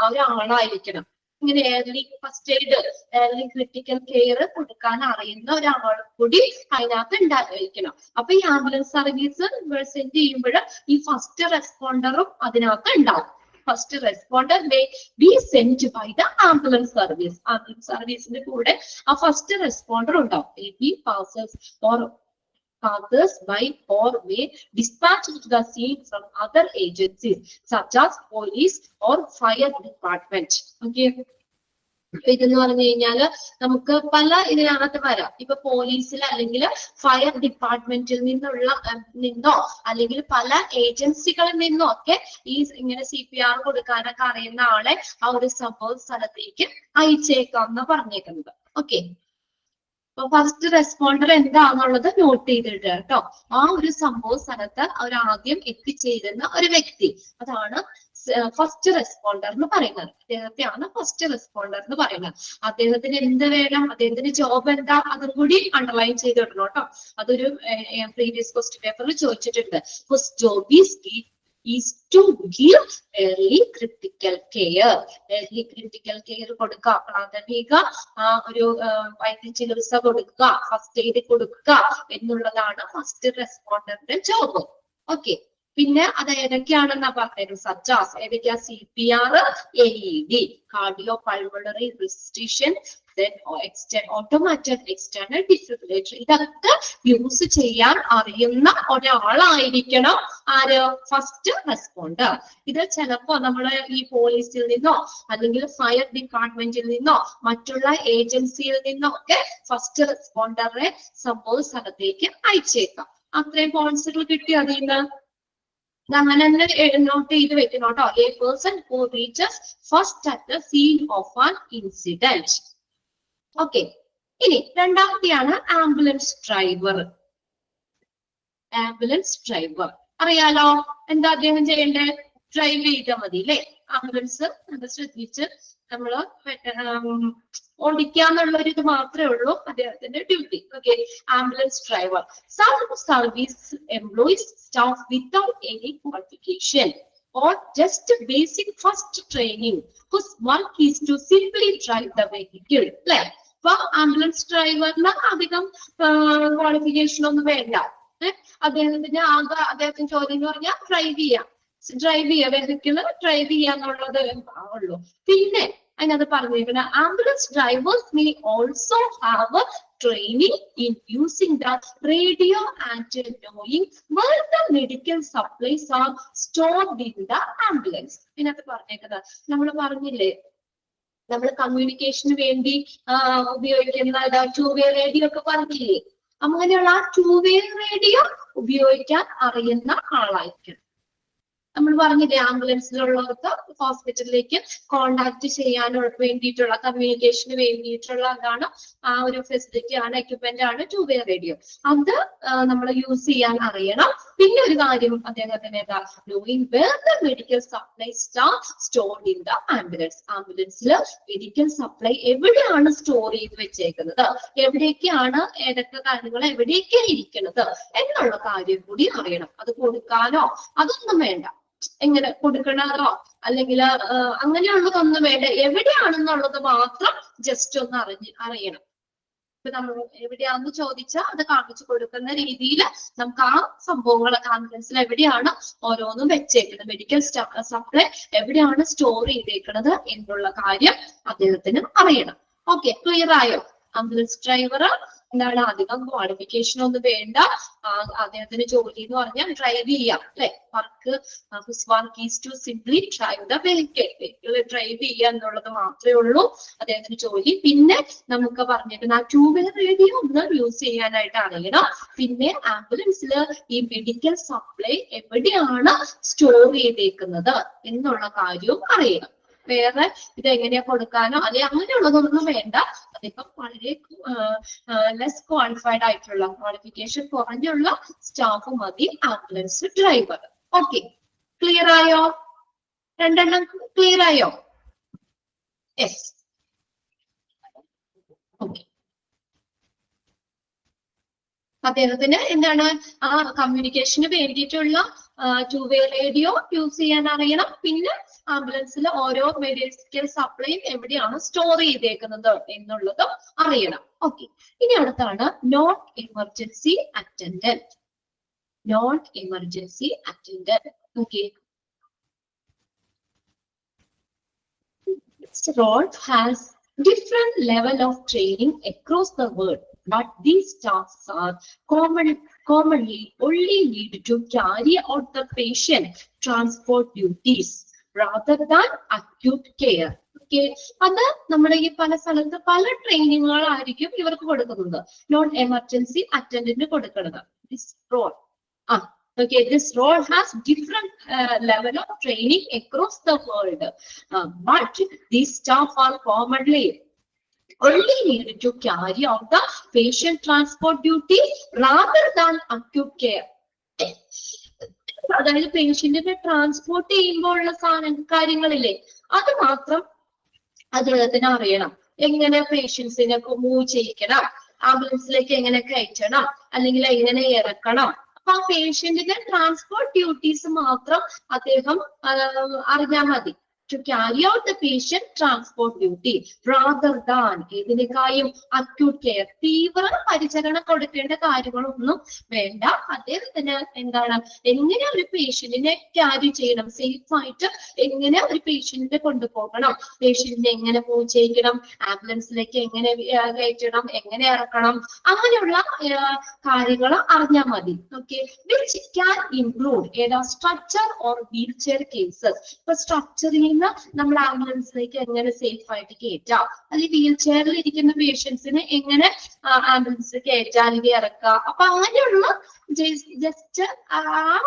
ഒരാളായിരിക്കണം. ഇങ്ങനെ early first aid, early critical care കൊടുക്കാൻ അറിയുന്ന ഒരാൾ കൂടി അതിനകത്ത് ഉണ്ടായിരിക്കണം. അപ്പൊ ഈ ആംബുലൻസ് സർവീസ് സെൻഡ് ചെയ്യുമ്പോൾ ഈ ഫസ്റ്റ് റെസ്പോണ്ടറും അതിനകത്ത് ഉണ്ടാവും. First responder may be sent by the ambulance service. Ambulance സർവീസിന്റെ കൂടെ ആ ഫസ്റ്റ് റെസ്പോണ്ടർ ഉണ്ടാവും. May be passers by or may dispatch to the scene from other agencies such as police or fire department. Okay. ഇതെന്ന് പറഞ്ഞു കഴിഞ്ഞാല് നമുക്ക് പല ഇതിനകത്ത് വരാം. ഇപ്പൊ പോലീസിൽ അല്ലെങ്കിൽ ഫയർ ഡിപ്പാർട്ട്മെന്റിൽ നിന്നോ അല്ലെങ്കിൽ പല ഏജൻസികളിൽ നിന്നോ ഒക്കെ ഈ ഇങ്ങനെ CPR കൊടുക്കാനൊക്കെ അറിയുന്ന ആളെ ആ ഒരു സംഭവ സ്ഥലത്തേക്ക് അയച്ചേക്കാം എന്ന് പറഞ്ഞേക്കുന്നത്. ഓക്കെ, അപ്പൊ ഫസ്റ്റ് റെസ്പോണ്ടർ എന്താണെന്നുള്ളത് നോട്ട് ചെയ്തിട്ട് കേട്ടോ. ആ ഒരു സംഭവ സ്ഥലത്ത് ആദ്യം എത്തിച്ചേരുന്ന ഒരു വ്യക്തി, അതാണ് ഫസ്റ്റ് റെസ്പോണ്ടർ എന്ന് പറയുന്നത്. അദ്ദേഹത്തെയാണ് ഫസ്റ്റ് റെസ്പോണ്ടർ എന്ന് പറയുന്നത്. അദ്ദേഹത്തിന് എന്ത് വേണം, അദ്ദേഹത്തിന്റെ ജോബ് എന്താ, അതും കൂടി അണ്ടർലൈൻ ചെയ്തിടണം കേട്ടോ. അതൊരു പ്രീവിയസ് ക്വസ്റ്റ്യൻ പേപ്പറിൽ ചോദിച്ചിട്ടുണ്ട്. First job is to give early critical care. early critical care കൊടുക്കുക, പ്രാഥമിക ഒരു വൈദ്യ ചികിത്സ കൊടുക്കുക, ഫസ്റ്റ് എയ്ഡ് കൊടുക്കുക എന്നുള്ളതാണ് ഫസ്റ്റ് റെസ്പോണ്ടറിന്റെ ജോബ്. ഓക്കെ, പിന്നെ അത് ഏതൊക്കെയാണെന്നാ പറഞ്ഞത്? സച്ചാസ് ഏതൊക്കെയാ? CPR, AED, cardio pulmonary റെസിസ്റ്റേഷൻ, automated external defibrillator. ഇതൊക്കെ യൂസ് ചെയ്യാൻ അറിയുന്ന ഒരാളായിരിക്കണം ആര്? First responder. ഇത് ചിലപ്പോ നമ്മള് ഈ പോലീസിൽ നിന്നോ അല്ലെങ്കിൽ ഫയർ ഡിപ്പാർട്ട്മെന്റിൽ നിന്നോ മറ്റുള്ള ഏജൻസിയിൽ നിന്നോ ഒക്കെ ഫസ്റ്റ് റെസ്പോണ്ടറെ സംഭവ സ്ഥലത്തേക്ക് അയച്ചേക്കാം. അത്രയും പോയിന്റ്സുകൾ കിട്ടി അതിൽ നിന്ന്. അങ്ങനെ തന്നെ നോട്ട് ചെയ്ത് വെക്കണം കേട്ടോ. A person who reaches first at the scene of an incident. Okay, ഇനി രണ്ടാമത്തെയാണ് ആംബുലൻസ് ഡ്രൈവർ. ആംബുലൻസ് ഡ്രൈവർ അറിയാലോ, എന്താ അദ്ദേഹം ചെയ്യേണ്ടത്? ഡ്രൈവ് ചെയ്താൽ മതി അല്ലെ? ആംബുലൻസ് ശ്രദ്ധിച്ച് നമ്മള് ഓടിക്കാന്നുള്ള ഒരു ഇത് മാത്രമേ ഉള്ളൂ അദ്ദേഹത്തിന്റെ duty. Okay, ambulance driver. Some service employees staff without any qualification or just basic first training whose work is to simply drive the vehicle. അല്ലെ? അപ്പൊ ആംബുലൻസ് ഡ്രൈവറിന് അധികം ക്വാളിഫിക്കേഷൻ ഒന്നും വേണ്ട. അദ്ദേഹത്തിന്റെ ജോലി എന്ന് പറഞ്ഞാൽ ഡ്രൈവ് ചെയ്യുക, വെഹിക്കിള് ഡ്രൈവ് ചെയ്യാന്നുള്ളത് ഉള്ളൂ. പിന്നെ അതിനകത്ത് പറഞ്ഞിരിക്കുന്നത് ambulance drivers may also have training in using the radio and knowing where the medical supplies are stored in the ambulance. ഇതിനകത്ത് പറഞ്ഞേക്കുന്നത് നമ്മൾ പറഞ്ഞില്ലേ, നമ്മൾ കമ്മ്യൂണിക്കേഷന് വേണ്ടി ഉപയോഗിക്കുന്ന 2-way റേഡിയോ ഒക്കെ പറഞ്ഞില്ലേ, അങ്ങനെയുള്ള ആ 2-way റേഡിയോ ഉപയോഗിക്കാൻ അറിയുന്ന ആളായിരിക്കും. നമ്മൾ പറഞ്ഞില്ലേ ആംബുലൻസിലുള്ളവർക്ക് ഹോസ്പിറ്റലിലേക്ക് കോണ്ടാക്ട് ചെയ്യാൻ വേണ്ടിയിട്ടുള്ള കമ്മ്യൂണിക്കേഷന് വേണ്ടിയിട്ടുള്ള അതാണ് ആ ഒരു ഫെസിലിറ്റി ആണ്, എക്യുപ്മെന്റ് ആണ് 2-way റേഡിയോ. അത് നമ്മൾ യൂസ് ചെയ്യാൻ അറിയണം. പിന്നെ ഒരു കാര്യം അദ്ദേഹത്തിന് ഏതാ? Knowing where the medical supplies are stored in the ambulance. ആംബുലൻസിൽ മെഡിക്കൽ സപ്ലൈ എവിടെയാണ് സ്റ്റോർ ചെയ്ത് വെച്ചേക്കുന്നത്, എവിടേക്കാണ്, ഏതൊക്കെ കാര്യങ്ങൾ എവിടേക്കാണ് ഇരിക്കുന്നത് എന്നുള്ള കാര്യം കൂടി അറിയണം. അത് കൊടുക്കാനോ അതൊന്നും വേണ്ട, എങ്ങനെ കൊടുക്കണതോ അല്ലെങ്കിൽ അങ്ങനെയുള്ളതൊന്നും വേണ്ട, എവിടെയാണെന്നുള്ളത് മാത്രം ജസ്റ്റ് ഒന്ന് അറിയണം. ഇപ്പൊ നമ്മൾ എവിടെയാണെന്ന് ചോദിച്ചാൽ അത് കാണിച്ചു കൊടുക്കുന്ന രീതിയിൽ നമുക്ക് ആ സംഭവങ്ങളൊക്കെ ആംബുലൻസിൽ എവിടെയാണ് ഓരോന്നും വെച്ചേക്കുന്നത്, മെഡിക്കൽ സപ്ലൈ എവിടെയാണ് സ്റ്റോർ ചെയ്തേക്കുന്നത് എന്നുള്ള കാര്യം അദ്ദേഹത്തിന് അറിയണം. ഓക്കെ, ക്ലിയർ ആയോ? ആംബുലൻസ് ഡ്രൈവർ എന്താണ്, അധികം ക്വാളിഫിക്കേഷൻ ഒന്നും വേണ്ട. അദ്ദേഹത്തിന്റെ ജോലി എന്ന് പറഞ്ഞാൽ ഡ്രൈവ് ചെയ്യാം അല്ലെ? Work is to simply drive the vehicle, drive ചെയ്യുക എന്നുള്ളത് മാത്രമേ ഉള്ളൂ അദ്ദേഹത്തിന്റെ ജോലി. പിന്നെ നമുക്ക് പറഞ്ഞിട്ടുണ്ട് ആ 2-way റേഡിയോ ഒന്ന് യൂസ് ചെയ്യാനായിട്ട് അറിയണം. പിന്നെ ആംബുലൻസിൽ ഈ മെഡിക്കൽ സപ്ലൈ എവിടെയാണ് സ്റ്റോർ ചെയ്തേക്കുന്നത് എന്നുള്ള കാര്യവും അറിയണം. വേറെ ഇത് എങ്ങനെയാ കൊടുക്കാനോ അല്ലെ അങ്ങനെയുള്ളതൊന്നും വേണ്ട. ഇപ്പം വളരെ ലെസ് ക്വാളിഫൈഡ് ആയിട്ടുള്ള ക്വാളിഫിക്കേഷൻ കുറഞ്ഞുള്ള സ്റ്റാഫ് മതി ആംബുലൻസ് ഡ്രൈവർ. ഓക്കെ, ക്ലിയർ ആയോ? രണ്ടെണ്ണം ക്ലിയർ ആയോ? യെസ്. ഓക്കെ, അദ്ദേഹത്തിന് എന്താണ് ആ കമ്മ്യൂണിക്കേഷന് വേണ്ടിയിട്ടുള്ള 2-way റേഡിയോ യൂസ് ചെയ്യാൻ അറിയണം. പിന്നെ ആംബുലൻസിൽ ഓരോ മെഡിക്കൽ സപ്ലൈയും എവിടെയാണ് സ്റ്റോർ ചെയ്തേക്കുന്നത് എന്നുള്ളതും അറിയണം. ഓക്കെ, ഇനി അടുത്താണ് non emergency attendant. Non emergency attendant. Okay, this role has different level of training across the world, but these tasks are commonly only needed to carry out the patient transport duties rather than acute care. Okay, അത് നമ്മുടെ ഈ പല സ്ഥലത്ത് പല ട്രെയിനിങ്ങുകളായിരിക്കും ഇവർക്ക് കൊടുക്കുന്നത്. Non emergency attendant കൊടുക്കുന്നത്. This role. Okay, this role has different level of training across the world, but these staff are commonly only needed to carry out the patient transport duty rather than acute care. അതായത് പേഷ്യന്റിനെ transport ചെയ്യുമ്പോഴുള്ള കാര്യങ്ങളില്ലേ, അത് മാത്രം അദ്ദേഹത്തിന് അറിയണം. എങ്ങനെ പേഷ്യൻസിനെ move ചെയ്യിക്കണം, ആംബുലൻസിലേക്ക് എങ്ങനെ കയറ്റണം, അല്ലെങ്കിൽ എങ്ങനെ ഇറക്കണം. അപ്പൊ ആ പേഷ്യന്റിന്റെ ട്രാൻസ്പോർട്ട് ഡ്യൂട്ടീസ് മാത്രം അദ്ദേഹം അറിഞ്ഞാൽ മതി. To carry out the patient transport duty rather than ഇതിനേക്കായും acute care, തീവ്ര പരിചരണം കൊടുക്കേണ്ട കാര്യങ്ങളൊന്നും വേണ്ട. അദ്ദേഹത്തിന് എന്താണ്, എങ്ങനെ ഒരു പേഷ്യന്റിനെ ക്യാരി ചെയ്യണം, സേഫ് ആയിട്ട് എങ്ങനെ ഒരു പേഷ്യന്റിനെ കൊണ്ടുപോകണം, പേഷ്യന്റിനെ എങ്ങനെ മൂവ് ചെയ്യിക്കണം, ആംബുലൻസിലേക്ക് എങ്ങനെ കയറ്റണം, എങ്ങനെ ഇറക്കണം, അങ്ങനെയുള്ള കാര്യങ്ങൾ അറിഞ്ഞാൽ മതി. ഓക്കെ, which can include ഏതാ structure or wheel chair cases. ഇപ്പൊ സ്ട്രക്ചറിൽ നമ്മൾ ആംബുലൻസിലേക്ക് എങ്ങനെ സേഫ് ആയിട്ട് കയറ്റാം, അല്ലെങ്കിൽ വീൽ ചെയറിൽ ഇരിക്കുന്ന പേഷ്യൻസിനെ എങ്ങനെ ആംബുലൻസിൽ കയറ്റാം അല്ലെങ്കിൽ ഇറക്കാം. അപ്പൊ അങ്ങനെയുള്ള ജസ്റ്റ് ആ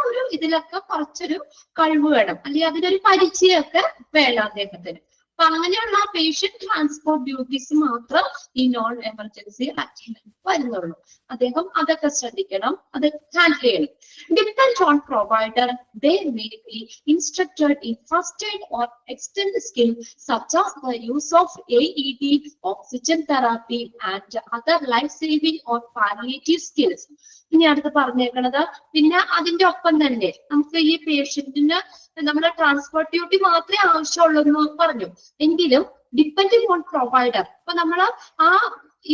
ഒരു ഇതിലൊക്കെ കുറച്ചൊരു കഴിവ് വേണം, അല്ലെങ്കിൽ അതിനൊരു പരിചയമൊക്കെ വേണം അദ്ദേഹത്തിന്. അപ്പൊ അങ്ങനെയുള്ള പേഷ്യന്റ് ട്രാൻസ്പോർട്ട് ഡ്യൂട്ടീസ് മാത്രം ഈ നോൺ എമർജൻസി അറ്റൻഡന്റ് വരുന്നുള്ളൂ. അദ്ദേഹം അതൊക്കെ ശ്രദ്ധിക്കണം, അത് ഹാൻഡിൽ ചെയ്യണം. Depends on provider, they may be instructed in first aid or extended skill such as the use of AED, oxygen therapy and other life-saving or palliative skills. ഇനി അടുത്ത് പറഞ്ഞേക്കണത്, പിന്നെ അതിന്റെ ഒപ്പം തന്നെ നമുക്ക് ഈ പേഷ്യന്റിന് നമ്മുടെ ട്രാൻസ്പോർട്ട് ഡ്യൂട്ടി മാത്രമേ ആവശ്യമുള്ളൂ എന്ന് പറഞ്ഞു. എങ്കിലും ഡിപ്പെൻഡിങ് ഓൺ പ്രൊവൈഡർ, ഇപ്പൊ നമ്മൾ ആ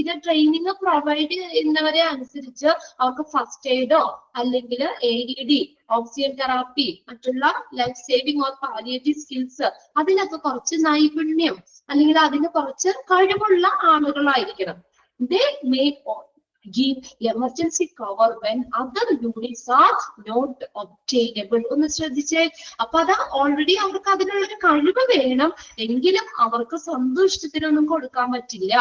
ഇത് ട്രെയിനിങ് പ്രൊവൈഡ് ചെയ്യുന്നവരെ അനുസരിച്ച് അവർക്ക് ഫസ്റ്റ് എയ്ഡോ അല്ലെങ്കിൽ AED, ഓക്സിജൻ തെറാപ്പി, മറ്റുള്ള life saving or palliative skills, അതിനൊക്കെ കുറച്ച് നൈപുണ്യം അല്ലെങ്കിൽ അതിന് കുറച്ച് കഴിവുള്ള ആളുകളായിരിക്കണം. They may give emergency cover when other units are not obtainable. ഒന്ന് ശ്രദ്ധിച്ചേ. അപ്പൊ അത് ഓൾറെഡി അവർക്ക് അതിനുള്ളൊരു കഴിവ് വേണം, എങ്കിലും അവർക്ക് സ്വന്തം ഇഷ്ടത്തിനൊന്നും കൊടുക്കാൻ പറ്റില്ല.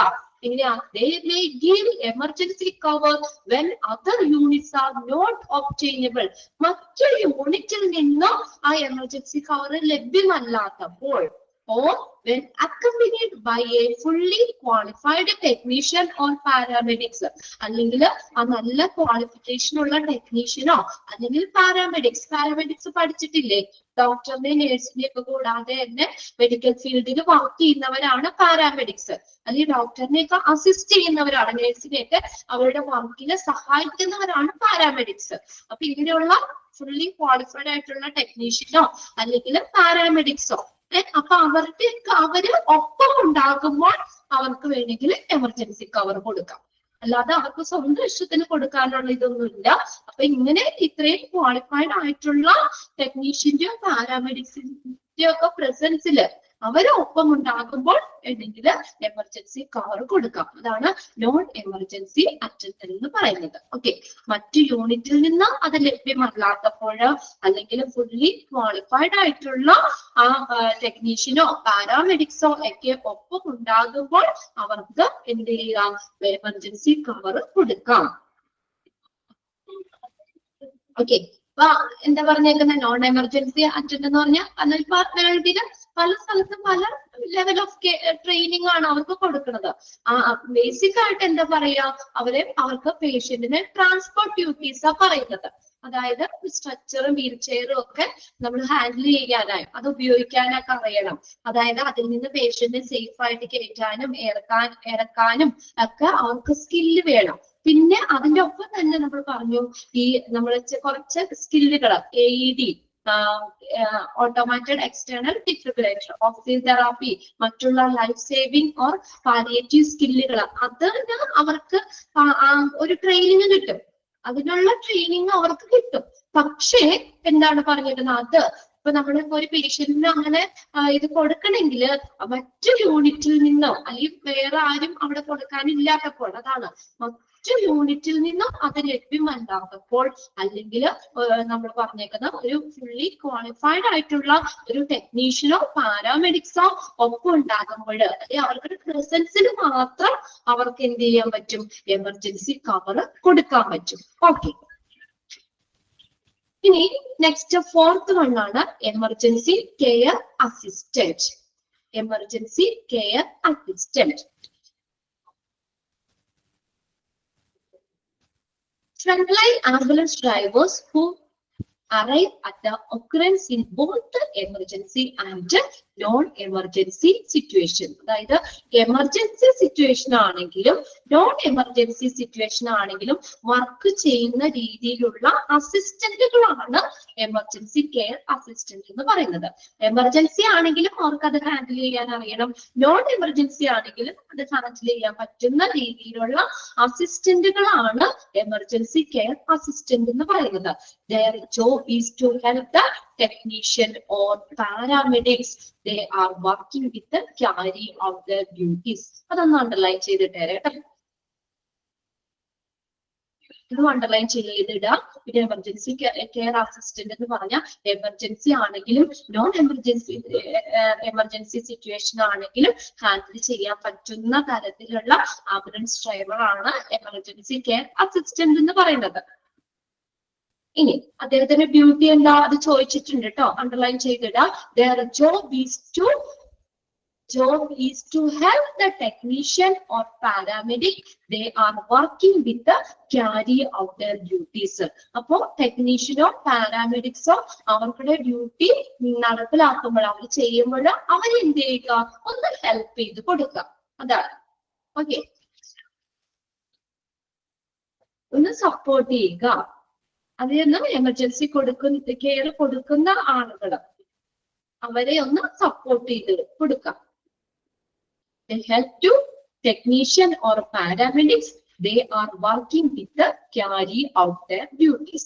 They may give emergency cover when other units are not obtainable. മറ്റൊരു യൂണിറ്റിൽ നിന്നും ആ എമർജൻസി കവർ ലഭ്യമല്ലാത്തപ്പോൾ, or when accompanied by a fully qualified technician or paramedics. അല്ലെങ്കിൽ ആ നല്ല ക്വാളിഫിക്കേഷൻ ഉള്ള ടെക്നീഷ്യനോ അല്ലെങ്കിൽ പാരാമെഡിക്സ് പഠിച്ചിട്ടില്ലേ, ഡോക്ടറിനെ നേഴ്സിനെ ഒക്കെ കൂടാതെ തന്നെ മെഡിക്കൽ ഫീൽഡിൽ വർക്ക് ചെയ്യുന്നവരാണ് പാരാമെഡിക്സ്. അല്ലെങ്കിൽ ഡോക്ടറിനെയൊക്കെ അസിസ്റ്റ് ചെയ്യുന്നവരാണ്, നേഴ്സിനെയൊക്കെ അവരുടെ വർക്കിനെ സഹായിക്കുന്നവരാണ് പാരാമെഡിക്സ്. അപ്പൊ ഇങ്ങനെയുള്ള ഫുള്ളി ക്വാളിഫൈഡ് ആയിട്ടുള്ള ടെക്നീഷ്യനോ അല്ലെങ്കിൽ പാരാമെഡിക്സോ, അപ്പൊ അവര് ഒപ്പം ഉണ്ടാകുമ്പോൾ അവർക്ക് വേണമെങ്കിൽ എമർജൻസി കവർ കൊടുക്കാം. അല്ലാതെ അവർക്ക് സ്വന്തം ഇഷ്ടത്തിന് കൊടുക്കാനുള്ള ഇതൊന്നുമില്ല. അപ്പൊ ഇങ്ങനെ ഇത്രയും ക്വാളിഫൈഡ് ആയിട്ടുള്ള ടെക്നീഷ്യന്റെയോ പാരാമെഡിക്സിന്റെയോ ഒക്കെ പ്രസൻസില് അവരൊപ്പം ഉണ്ടാകുമ്പോൾ എന്തെങ്കിൽ എമർജൻസി കവർ കൊടുക്കാം. അതാണ് നോൺ എമർജൻസി അറ്റൻഡന്റ് എന്ന് പറയുന്നത്. ഓക്കെ, മറ്റു യൂണിറ്റിൽ നിന്ന് അത് ലഭ്യമല്ലാത്തപ്പോൾ അല്ലെങ്കിൽ ഫുള്ളി ക്വാളിഫൈഡ് ആയിട്ടുള്ള ആ ടെക്നീഷ്യനോ പാരാമെഡിക്സോ ഒക്കെ ഒപ്പം ഉണ്ടാകുമ്പോൾ അവർക്ക് എന്ത് ചെയ്യാം, എമർജൻസി കവർ കൊടുക്കാം. ഓക്കെ, അപ്പൊ എന്താ പറഞ്ഞേക്കുന്നത്, നോൺ എമർജൻസി അറ്റൻഡ് എന്ന് പറഞ്ഞാൽ പല സ്ഥലത്തും പല ലെവൽ ഓഫ് ട്രെയിനിങ് ആണ് അവർക്ക് കൊടുക്കുന്നത്. ബേസിക് ആയിട്ട് എന്താ പറയാ, അവർക്ക് പേഷ്യന്റിന് ട്രാൻസ്പോർട്ട് ഡ്യൂട്ടീസാ പറയുന്നത്. അതായത് സ്ട്രെച്ചറും വീൽ ചെയറും ഒക്കെ നമ്മൾ ഹാൻഡിൽ ചെയ്യാനായി അത് ഉപയോഗിക്കാനൊക്കെ അറിയണം. അതായത് അതിൽ നിന്ന് പേഷ്യന്റിനെ സേഫ് ആയിട്ട് കയറ്റാനും ഇറക്കാനും ഒക്കെ അവർക്ക് സ്കില്ല് വേണം. പിന്നെ അതിന്റെ ഒപ്പം തന്നെ നമ്മൾ പറഞ്ഞു ഈ നമ്മൾ കുറച്ച് സ്കില്ലുകൾ AED, automated external defibrillator, oxygen therapy, മറ്റുള്ള ലൈഫ് സേവിങ് ഓർ പാലിയേറ്റീവ് സ്കില്ലുകൾ, അതിന് അവർക്ക് ഒരു ട്രെയിനിങ് കിട്ടും. അതിനുള്ള ട്രെയിനിങ് അവർക്ക് കിട്ടും. പക്ഷേ എന്താണ് പറഞ്ഞിരുന്നത്, അത് ഇപ്പൊ നമ്മളിപ്പോ ഒരു പേഷ്യന്റിന് അങ്ങനെ ഇത് കൊടുക്കണമെങ്കിൽ മറ്റു യൂണിറ്റിൽ നിന്നോ അല്ലെങ്കിൽ വേറെ ആരും അവിടെ കൊടുക്കാനില്ലാത്തപ്പോൾ, അതാണ് മറ്റു യൂണിറ്റിൽ നിന്നും അത് ലഭ്യമല്ലാത്തപ്പോൾ, അല്ലെങ്കിൽ നമ്മൾ പറഞ്ഞേക്കുന്ന ഒരു ഫുള്ളി ക്വാളിഫൈഡ് ആയിട്ടുള്ള ഒരു ടെക്നീഷ്യനോ പാരാമെഡിക്സോ ഒപ്പം ഉണ്ടാകുമ്പോൾ, അല്ലെങ്കിൽ അവർക്കൊരു പ്രസൻസിൽ മാത്രം അവർക്ക് എന്ത് ചെയ്യാൻ പറ്റും, എമർജൻസി കവർ കൊടുക്കാൻ പറ്റും. ഓക്കെ, ഇനി നെക്സ്റ്റ് ഫോർത്ത് വൺ ആണ് emergency care assistant. Emergency care assistant. Frontline ambulance drivers who arrive at the occurrence in both the emergency and non-emergency situation. അതായത് എമർജൻസി സിറ്റുവേഷൻ ആണെങ്കിലും നോൺ എമർജൻസി സിറ്റുവേഷൻ ആണെങ്കിലും work ചെയ്യുന്ന രീതിയിലുള്ള അസിസ്റ്റന്റുകളാണ് emergency care assistant എന്ന് പറയുന്നത്. Emergency ആണെങ്കിലും അവർക്ക് അത് ഹാൻഡിൽ ചെയ്യാൻ അറിയണം, നോൺ എമർജൻസി ആണെങ്കിലും അത് ഹാൻഡിൽ ചെയ്യാൻ പറ്റുന്ന രീതിയിലുള്ള അസിസ്റ്റന്റുകളാണ് എമർജൻസി കെയർ അസിസ്റ്റന്റ് എന്ന് പറയുന്നത്. Their job is to help the technician or paramedics. They are working with the carry out their duties. അതൊന്ന് അണ്ടർലൈൻ ചെയ്തിട്ടേ കേട്ടോ, ഇത് അണ്ടർലൈൻ ചെയ്തിടുക. പിന്നെ എമർജൻസി കെയർ അസിസ്റ്റന്റ് എന്ന് പറഞ്ഞാൽ എമർജൻസി ആണെങ്കിലും നോൺ എമർജൻസി സിറ്റുവേഷൻ ആണെങ്കിലും ഹാൻഡിൽ ചെയ്യാൻ പറ്റുന്ന തരത്തിലുള്ള ആംബുലൻസ് ഡ്രൈവറാണ് എമർജൻസി കെയർ അസിസ്റ്റന്റ് എന്ന് പറയുന്നത്. ഇനി അദ്ദേഹത്തിന്റെ ഡ്യൂട്ടി എന്താ, അത് ചോദിച്ചിട്ടുണ്ട് കേട്ടോ, അണ്ടർലൈൻ ചെയ്തിടാം. Their job is to help the technician or paramedic. They are working with the carry out their duties. അപ്പോ ടെക്നീഷ്യനോ പാരാമെഡിക്സോ അവരുടെ ഡ്യൂട്ടി നടപ്പിലാക്കുമ്പോൾ, അവർ ചെയ്യുമ്പോൾ അവരെന്ത് ചെയ്യുക, ഒന്ന് ഹെൽപ്പ് ചെയ്ത് കൊടുക്കുക. അതാണ് ഓക്കെ, ഒന്ന് സപ്പോർട്ട് ചെയ്യുക. അതിനൊന്നും എമർജൻസി കെയർ കൊടുക്കുന്ന ആളുകൾ അവരെ ഒന്ന് സപ്പോർട്ട് ചെയ്ത് കൊടുക്കാം. They help to technician or paramedics. They are working with the carry out their duties.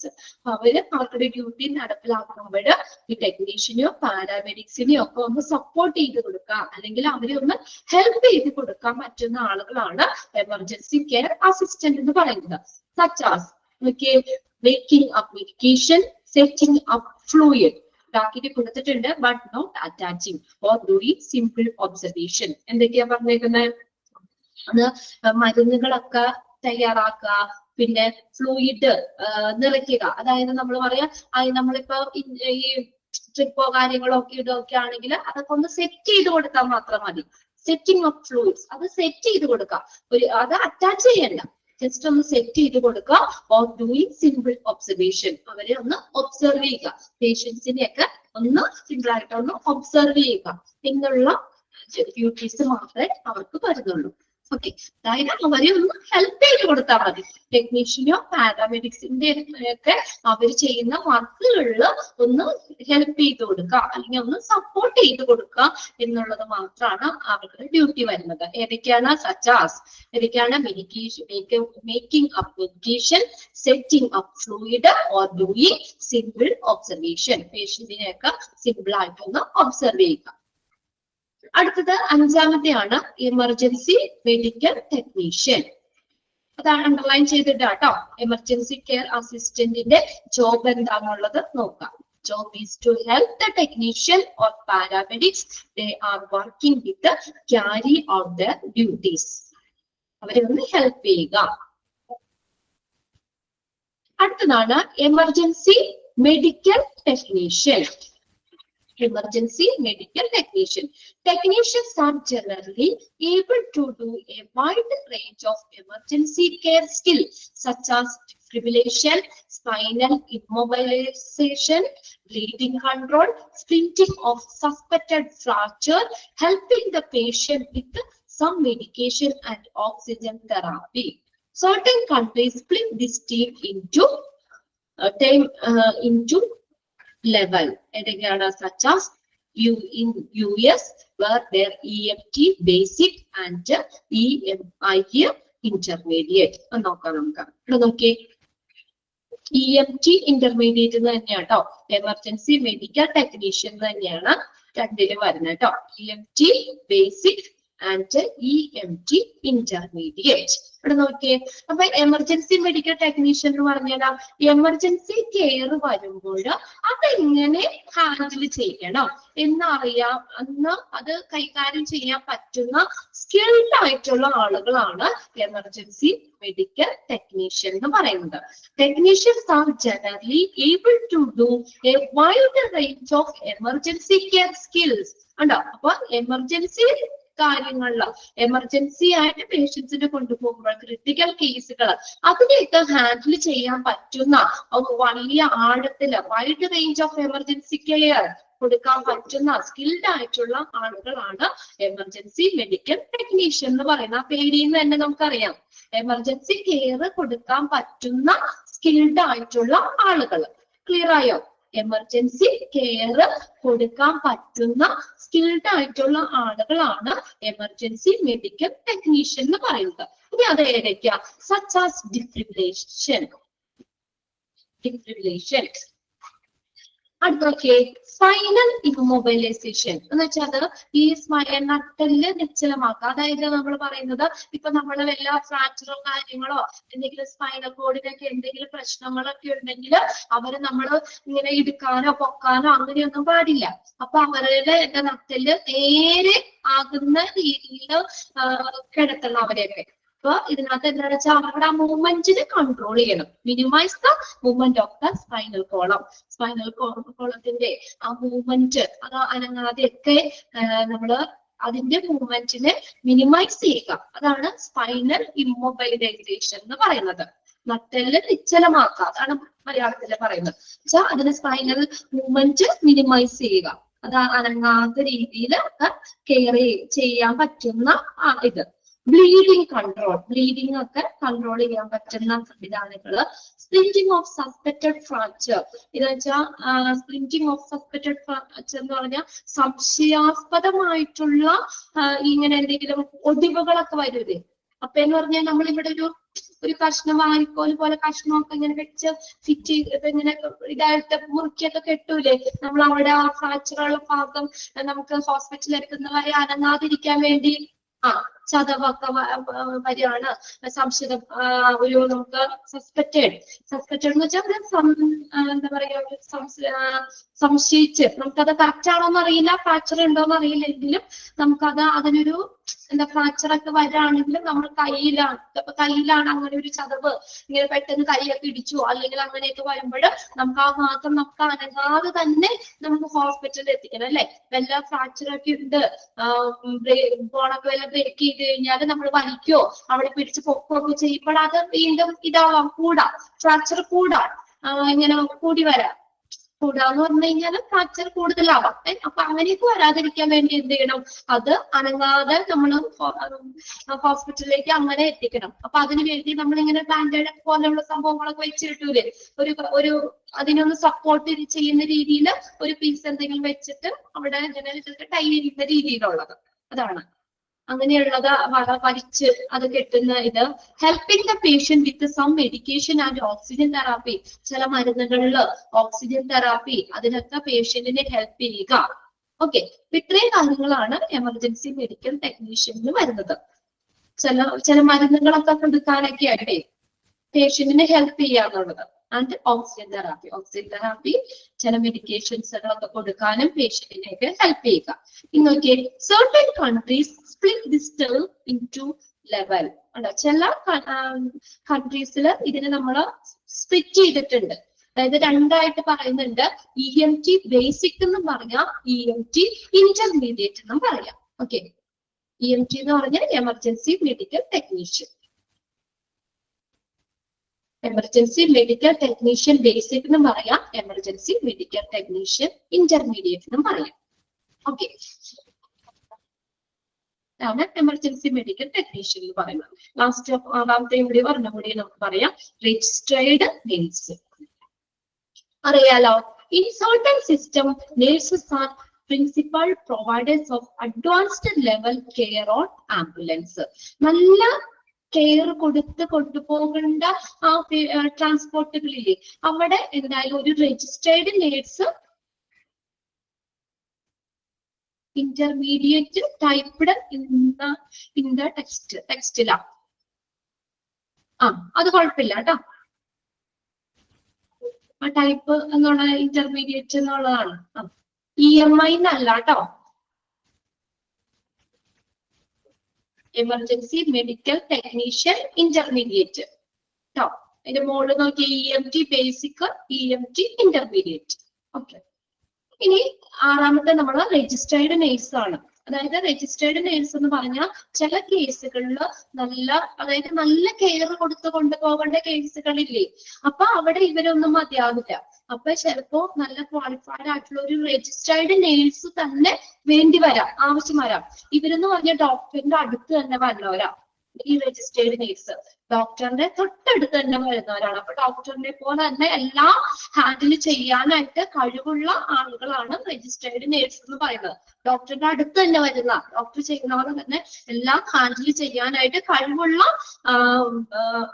അവരുടെ ഡ്യൂട്ടി നടപ്പിലാക്കുമ്പോൾ ഈ ടെക്നീഷ്യനെയോ പാരാമെഡിക്സിനെയോ ഒക്കെ ഒന്ന് സപ്പോർട്ട് ചെയ്ത് കൊടുക്കാം, അല്ലെങ്കിൽ അവരെ ഒന്ന് ഹെൽപ്പ് ചെയ്ത് കൊടുക്കാൻ പറ്റുന്ന ആളുകളാണ് എമർജൻസി കെയർ അസിസ്റ്റന്റ് എന്ന് പറയുന്നത്. Such as making up medication, setting up fluid, ബാക്കിട്ട് കൊടുത്തിട്ടുണ്ട്, but not attaching or doing simple observation. എന്തൊക്കെയാ പറഞ്ഞേക്കുന്നത്, അത് മരുന്നുകളൊക്കെ തയ്യാറാക്കുക, പിന്നെ ഫ്ലൂയിഡ് നിറയ്ക്കുക. അതായത് നമ്മൾ പറയാ, നമ്മളിപ്പോ ഈ ട്രിപ്പോ കാര്യങ്ങളോ ഒക്കെ ഇതൊക്കെ ആണെങ്കിൽ അതൊക്കെ ഒന്ന് സെറ്റ് ചെയ്ത് കൊടുത്താൽ മാത്രം മതി. സെറ്റിംഗ് ഓഫ് ഫ്ലൂയിഡ്സ്, അത് സെറ്റ് ചെയ്ത് കൊടുക്കുക, അത് അറ്റാച്ച് ചെയ്യണ്ട, ജസ്റ്റ് ഒന്ന് സെറ്റ് ചെയ്ത് കൊടുക്കുക. ഓർ ഡൂയിങ് സിമ്പിൾ ഒബ്സർവേഷൻ, അവരെ ഒന്ന് ഒബ്സർവ് ചെയ്യുക, പേഷ്യൻസിനെ ഒക്കെ ഒന്ന് സിമ്പിൾ ആയിട്ട് ഒന്ന് ഒബ്സർവ് ചെയ്യുക എന്നുള്ള ഡ്യൂട്ടീസ് മാത്രമേ അവർക്ക് വരുന്നുള്ളൂ. ഓക്കെ, അതായത് അവരെ ഒന്ന് ഹെൽപ്പ് ചെയ്ത് കൊടുത്താൽ മതി. ടെക്നീഷ്യനോ പാരാമെഡിക്സിന്റെ ഒക്കെ അവർ ചെയ്യുന്ന വർക്കുകളിൽ ഒന്ന് ഹെൽപ്പ് ചെയ്ത് കൊടുക്കുക, അല്ലെങ്കിൽ ഒന്ന് സപ്പോർട്ട് ചെയ്ത് കൊടുക്കുക എന്നുള്ളത് മാത്രമാണ് അവരുടെ ഡ്യൂട്ടി വരുന്നത്. ഏതൊക്കെയാണ്, സച്ചാസ് ഏതൊക്കെയാണ്, making up medication, setting up fluid or doing simple observation. പേഷ്യന്റിനെയൊക്കെ സിമ്പിൾ ആയിട്ടൊന്ന് ഒബ്സർവ് ചെയ്യുക. അടുത്തത് അഞ്ചാമത്തെയാണ് എമർജൻസി മെഡിക്കൽ ടെക്നീഷ്യൻ. അതാണ് അണ്ടർലൈൻ ചെയ്തിട്ടാട്ടോ. എമർജൻസി കെയർ അസിസ്റ്റന്റിന്റെ ജോബ് എന്താണെന്നുള്ളത് നോക്കാം. Job is to help the technician or paramedics. They are working with the carry out their duties. അവരെ ഒന്ന് ഹെൽപ്പ് ചെയ്യുക. അടുത്തതാണ് emergency medical technician. Emergency medical technician. Technicians are generally able to do a wide range of emergency care skills such as defibrillation, spinal immobilization, bleeding control, splinting of suspected fracture, helping the patient with some medication and oxygen therapy. Certain countries split this team into level, such as in US, where their EMT basic and EMI intermediate. Okay. EMT intermediate എന്ന് തന്നെയാണ് കേട്ടോ. Emergency medical technician തന്നെയാണ് രണ്ടിലും വരുന്നത് കേട്ടോ. EMT basic and EMT intermediate. ഇവിടെ നോക്കിയേ. അപ്പൊ എമർജൻസി മെഡിക്കൽ ടെക്നീഷ്യൻ എന്ന് പറഞ്ഞാൽ എമർജൻസി കെയർ വരുമ്പോൾ അതെങ്ങനെ ഹാൻഡിൽ ചെയ്യണം എന്നറിയാം, അന്ന് അത് കൈകാര്യം ചെയ്യാൻ പറ്റുന്ന സ്കിൽഡ് ആയിട്ടുള്ള ആളുകളാണ് എമർജൻസി മെഡിക്കൽ ടെക്നീഷ്യൻ എന്ന് പറയുന്നത്. Technicians are generally able to do a wide range of emergency care skills. ഉണ്ടോ? അപ്പൊ എമർജൻസി കാര്യങ്ങളിൽ എമർജൻസി ആയിട്ട് പേഷ്യൻസിനെ കൊണ്ടുപോകുമ്പോൾ ക്രിട്ടിക്കൽ കേസുകൾ അതിനെയൊക്കെ ഹാൻഡിൽ ചെയ്യാൻ പറ്റുന്ന വലിയ ആഴത്തില് wide range of emergency care കൊടുക്കാൻ പറ്റുന്ന സ്കിൽഡ് ആയിട്ടുള്ള ആളുകളാണ് എമർജൻസി മെഡിക്കൽ ടെക്നീഷ്യൻ എന്ന് പറയുന്ന പേരിൽ നിന്ന് തന്നെ നമുക്കറിയാം. എമർജൻസി കെയർ കൊടുക്കാൻ പറ്റുന്ന സ്കിൽഡ് ആയിട്ടുള്ള ആളുകൾ. ക്ലിയർ ആയോ? എമർജൻസി കെയർ കൊടുക്കാൻ പറ്റുന്ന സ്കിൽഡ് ആയിട്ടുള്ള ആളുകളാണ് എമർജൻസി മെഡിക്കൽ ടെക്നീഷ്യൻ എന്ന് പറയുന്നത്. ഇനി അത് ഏതൊക്കെയാ? Such as defibrillation. അടുത്തൊക്കെ സ്പൈനൽ ഇമ്മൊബൈലൈസേഷൻ എന്ന് വെച്ചാൽ ഈ നട്ടല് നിശ്ചലമാക്കുക. അതായത് നമ്മൾ പറയുന്നത് ഇപ്പൊ നമ്മൾ വല്ല ഫ്രാക്ചറോ കാര്യങ്ങളോ എന്തെങ്കിലും സ്പൈനൽ കോഡിനൊക്കെ എന്തെങ്കിലും പ്രശ്നങ്ങളൊക്കെ ഉണ്ടെങ്കിൽ അവര് നമ്മൾ ഇങ്ങനെ ഇടുക്കാനോ പൊക്കാനോ അങ്ങനെയൊന്നും പാടില്ല. അപ്പൊ അവരുടെ നട്ടല് നേരെ ആകുന്ന രീതിയിൽ കിടത്തണം അവരെയൊക്കെ. അപ്പൊ ഇതിനകത്ത് എന്താണെന്ന് വെച്ചാൽ അവരുടെ ആ മൂവ്മെന്റിനെ കൺട്രോൾ ചെയ്യണം. Minimise the movement of the spinal column. Spinal കോളത്തിന്റെ ആ മൂവ്മെന്റ് അത് അനങ്ങാതെയൊക്കെ നമ്മള് അതിന്റെ മൂവ്മെന്റിനെ മിനിമൈസ് ചെയ്യുക. അതാണ് സ്പൈനൽ ഇമ്മൊബൈലൈസേഷൻ എന്ന് പറയുന്നത്. നട്ടെല്ല് നിശ്ചലമാക്കുക, അതാണ് മലയാളത്തിൽ പറയുന്നത്. വെച്ചാൽ അതിന് സ്പൈനൽ മൂവ്മെന്റ് മിനിമൈസ് ചെയ്യുക, അത് അനങ്ങാത്ത രീതിയിൽ കെയർ ചെയ്യാൻ പറ്റുന്ന ഇത്. ബ്ലീഡിങ് കൺട്രോൾ, ബ്ലീഡിംഗ് ഒക്കെ കൺട്രോൾ ചെയ്യാൻ പറ്റുന്ന സംവിധാനങ്ങള്. സ്പ്ലിന്റിംഗ് ഓഫ് സസ്പെക്റ്റഡ് ഫ്രാക്ചർ, ഇതെന്ന് വെച്ചാൽ സ്പ്ലിന്റിംഗ് ഓഫ് സസ്പെക്റ്റഡ് ഫ്രാക്ചർ എന്ന് പറഞ്ഞാൽ സംശയാസ്പദമായിട്ടുള്ള ഇങ്ങനെ എന്തെങ്കിലും ഒടിവുകളൊക്കെ വരരുത്. അപ്പൊ എന്ന് പറഞ്ഞാൽ നമ്മളിവിടെ ഒരു കഷ്ണം വാങ്ങിക്കോല് പോലെ കഷ്ണമൊക്കെ ഇങ്ങനെ വെച്ച് ഫിറ്റ് ചെയ്ത് ഇങ്ങനെ ഇതായിട്ട് മുറുക്കിയൊക്കെ കെട്ടൂലേ, നമ്മൾ അവിടെ ആ ഫ്രാക്ചറുള്ള ഭാഗം നമുക്ക് ഹോസ്പിറ്റലിൽ എത്തുന്നവരെ അനങ്ങാതിരിക്കാൻ വേണ്ടി ചതവൊക്കെ വരികയാണ്. സംശയം ഒരു നമുക്ക് സസ്പെക്റ്റഡ് എന്ന് വെച്ചാൽ എന്താ പറയാ, സംശയിച്ച് നമുക്കത് കറക്റ്റ് ആണോന്ന് അറിയില്ല, ഫ്രാക്ചർ ഉണ്ടോന്ന് അറിയില്ലെങ്കിലും നമുക്കത് അതിനൊരു എന്താ ഫ്രാക്ചർ ഒക്കെ വരാണെങ്കിലും നമ്മൾ കയ്യിലാണ് അങ്ങനെ ഒരു ചതവ് ഇങ്ങനെ പെട്ടെന്ന് കൈയൊക്കെ ഇടിച്ചു അല്ലെങ്കിൽ അങ്ങനെയൊക്കെ വരുമ്പോൾ നമുക്ക് ആ ഭാഗം നമുക്ക് അനങ്ങാതെ തന്നെ നമുക്ക് ഹോസ്പിറ്റലിൽ എത്തിക്കണം അല്ലെ. വല്ല ഫ്രാക്ചർ ഒക്കെ ഉണ്ട്, ബോണൊക്കെ വല്ല ബ്രേക്ക് ചെയ്ത് കഴിഞ്ഞാൽ നമ്മൾ വലിക്കോ അവിടെ പിടിച്ച് പൊക്കമൊക്കെ ചെയ്യുമ്പോൾ അത് വീണ്ടും ഇതാവാം, ഫ്രാക്ചർ ഇങ്ങനെ കൂടി വരാം. കൂടാന്ന് പറഞ്ഞു കഴിഞ്ഞാൽ ഫ്രാക്ചർ കൂടുതലാവാം. അപ്പൊ അങ്ങനെയൊക്കെ വരാതിരിക്കാൻ വേണ്ടി എന്ത് ചെയ്യണം, അത് അനങ്ങാതെ നമ്മൾ ഹോസ്പിറ്റലിലേക്ക് അങ്ങനെ എത്തിക്കണം. അപ്പൊ അതിനു വേണ്ടി നമ്മളിങ്ങനെ ബാൻഡേഡ് പോലെയുള്ള സംഭവങ്ങളൊക്കെ വെച്ചിട്ടൂലേ, ഒരു അതിനൊന്ന് സപ്പോർട്ട് ചെയ്യുന്ന രീതിയിൽ ഒരു പീസ് എന്തെങ്കിലും വെച്ചിട്ട് അവിടെ ഇങ്ങനെ ടൈ ചെയ്യുന്ന രീതിയിലുള്ളത്, അതാണ് അങ്ങനെയുള്ളത് വലിച്ച് അത് കെട്ടുന്ന ഇത്. Helping the patient with some medication and oxygen therapy, ചില മരുന്നുകളില് ഓക്സിജൻ തെറാപ്പി അതിനൊക്കെ പേഷ്യന്റിനെ ഹെൽപ്പ് ചെയ്യുക. ഓക്കെ, ഇത്രയും കാര്യങ്ങളാണ് എമർജൻസി മെഡിക്കൽ ടെക്നീഷ്യനിൽ വരുന്നത്. ചില മരുന്നുകളൊക്കെ കൊടുക്കാനൊക്കെ ആയിട്ടേ പേഷ്യന്റിനെ ഹെൽപ്പ് ചെയ്യാന്നുള്ളത്. ആൻഡ് ഓക്സിജൻ തെറാപ്പി ചില മെഡിക്കേഷൻസുകളൊക്കെ കൊടുക്കാനും പേഷ്യന്റിനെയൊക്കെ ഹെൽപ്പ് ചെയ്യുക. ഇന്നൊക്കെ certain countries split this term into level. ചില കൺട്രീസിൽ ഇതിനെ നമ്മൾ സ്പ്ലിറ്റ് ചെയ്തിട്ടുണ്ട്. അതായത് രണ്ടായിട്ട് പറയുന്നുണ്ട്. EMT ബേസിക് എന്നും പറയാം, EMT ഇന്റർമീഡിയറ്റ് എന്നും പറയാം. ഓക്കെ, EMT എന്ന് പറഞ്ഞാൽ emergency medical technician. Emergency medical technician basic എന്നും പറയാം, എമർജൻസി മെഡിക്കൽ ടെക്നീഷ്യൻ ഇന്റർമീഡിയറ്റ് എന്നും പറയാം. ഓക്കെ, ആണ് എമർജൻസി മെഡിക്കൽ ടെക്നീഷ്യൻ എന്ന് പറയുന്നത്. ലാസ്റ്റ് ആറാമത്തെ കൂടി പറഞ്ഞ കൂടി നമുക്ക് പറയാം രജിസ്ട്രേഡ് നേഴ്സ്. അറിയാലോ, in certain system nurses are principal providers of advanced level care on ambulance. നല്ല കെയർ കൊടുത്ത് കൊണ്ടുപോകേണ്ട ആ ട്രാൻസ്പോർട്ടുകളില്ലേ, അവിടെ എന്തായാലും ഒരു registered nurse intermediate typed in the ടെക്സ്റ്റിലാ. അത് കുഴപ്പമില്ല കേട്ടോ. ആ ടൈപ്പ് എന്നുള്ള ഇന്റർമീഡിയറ്റ് എന്നുള്ളതാണ്. EMI എന്നല്ല കേട്ടോ, എമർജൻസി മെഡിക്കൽ ടെക്നീഷ്യൻ ഇന്റർമീഡിയറ്റ് കേട്ടോ. അതിന്റെ മോള് നോക്കി EMT basic, EMT intermediate. Okay, ഇനി ആറാമത്തെ നമ്മൾ രജിസ്ട്രേഡ് നേഴ്സ് ആണ്. അതായത് രജിസ്ട്രേഡ് നേഴ്സ് എന്ന് പറഞ്ഞാൽ ചില കേസുകളിൽ അതായത് നല്ല കെയർ കൊടുത്ത് കൊണ്ടുപോകേണ്ട കേസുകളില്ലേ, അപ്പൊ അവിടെ ഇവരൊന്നും മതിയാവില്ല. അപ്പൊ ചിലപ്പോ നല്ല ക്വാളിഫൈഡ് ആയിട്ടുള്ള ഒരു രജിസ്ട്രേഡ് നേഴ്സ് തന്നെ വേണ്ടി വരാം, ആവശ്യം വരാം. ഇവരെന്ന് പറഞ്ഞാൽ ഡോക്ടറിന്റെ അടുത്ത് തന്നെ വന്നവരാ. ഈ രജിസ്ട്രേഡ് നേഴ്സ് ഡോക്ടറിന്റെ തൊട്ടടുത്ത് തന്നെ വരുന്നവരാണ്. അപ്പൊ ഡോക്ടറിനെ പോലെ തന്നെ എല്ലാം ഹാൻഡിൽ ചെയ്യാനായിട്ട് കഴിവുള്ള ആളുകളാണ് രജിസ്ട്രേഡ് നേഴ്സ് എന്ന് പറയുന്നത്. ഡോക്ടറിന്റെ അടുത്ത് തന്നെ വരുന്ന, ഡോക്ടർ ചെയ്യുന്ന പോലെ തന്നെ എല്ലാം ഹാൻഡിൽ ചെയ്യാനായിട്ട് കഴിവുള്ള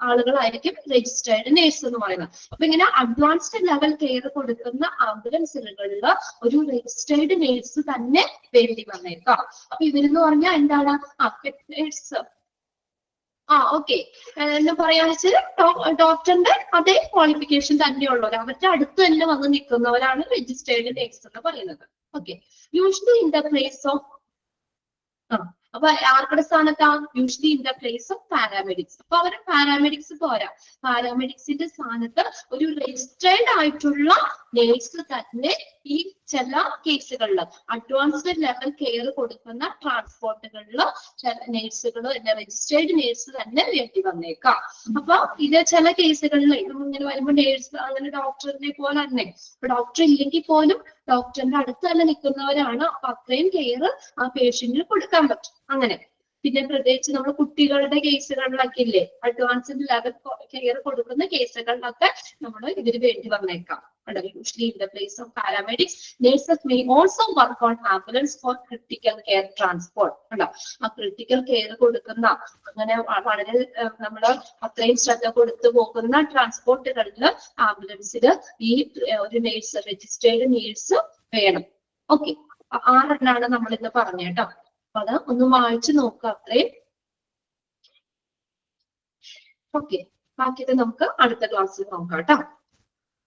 ആളുകളായിരിക്കും രജിസ്ട്രേഡ് നേഴ്സ് എന്ന് പറയുന്നത്. അപ്പൊ ഇങ്ങനെ അഡ്വാൻസ്ഡ് ലെവൽ കെയർ കൊടുക്കുന്ന ആംബുലൻസുകളിൽ ഒരു രജിസ്ട്രേഡ് നേഴ്സ് തന്നെ വേണ്ടി വന്നേക്കാം. അപ്പൊ ഇവരെന്ന് പറഞ്ഞാൽ എന്താണ്, നേഴ്സ് ഓക്കെ എന്ന് പറയാന്ന് വെച്ചാൽ ഡോക്ടറിന്റെ അതേ ക്വാളിഫിക്കേഷൻ തന്നെയുള്ളവർ, അവരുടെ അടുത്ത് തന്നെ വന്ന് നിൽക്കുന്നവരാണ് രജിസ്ട്രേഡ് നേഴ്സ് എന്ന് പറയുന്നത്. Okay, usually in the place of അപ്പൊ ആർക്കുടെ സ്ഥാനത്താ, usually in the place of paramedics. അപ്പൊ അവര് പാരാമെഡിക്സ് പോരാ, പാരാമെഡിക്സിന്റെ സ്ഥാനത്ത് ഒരു രജിസ്ട്രേഡ് ആയിട്ടുള്ള നേഴ്സ് തന്നെ ഈ ചില കേസുകളിൽ അഡ്വാൻസ്ഡ് ലെവൽ കെയർ കൊടുക്കുന്ന ട്രാൻസ്പോർട്ടുകളിൽ നേഴ്സുകൾ രജിസ്ട്രേഡ് നേഴ്സ് തന്നെ വേണ്ടി വന്നേക്കാം. അപ്പൊ ഇത് ചില കേസുകളിൽ ഇങ്ങനെ വരുമ്പോൾ നേഴ്സ് അങ്ങനെ ഡോക്ടറിനെ പോലെ തന്നെ, ഡോക്ടർ ഇല്ലെങ്കിൽ പോലും ഡോക്ടറിന്റെ അടുത്ത് തന്നെ നിൽക്കുന്നവരാണ്. അപ്പൊ അത്രയും കെയർ ആ പേഷ്യന്റിന് കൊടുക്കാൻ പറ്റും. അങ്ങനെ പിന്നെ പ്രത്യേകിച്ച് നമ്മൾ കുട്ടികളുടെ കേസുകളിലൊക്കെ ഇല്ലേ, അഡ്വാൻസ്ഡ് ലെവൽ കെയർ കൊടുക്കുന്ന കേസുകളിലൊക്കെ നമ്മൾ ഇതിന് വേണ്ടി വന്നേക്കാം. Usually in the place of paramedics, nurses may also work on ambulance for critical care transport. ആ ക്രിട്ടിക്കൽ കെയർ കൊടുക്കുന്ന അങ്ങനെ വളരെ നമ്മൾ അത്രയും ശ്രദ്ധ കൊടുത്തു പോകുന്ന ട്രാൻസ്പോർട്ടുകളിൽ ആംബുലൻസിൽ ഈ ഒരു നേഴ്സ്, രജിസ്ട്രേഡ് നേഴ്സ് വേണം. ഓക്കെ, 6 എണ്ണാണ് നമ്മൾ ഇന്ന് പറഞ്ഞേട്ടോ. അപ്പൊ അത് ഒന്ന് വായിച്ചു നോക്കുക അത്രയും. ഓക്കെ, ബാക്കിയത് നമുക്ക് അടുത്ത ക്ലാസ്സിൽ നോക്കാം കേട്ടോ.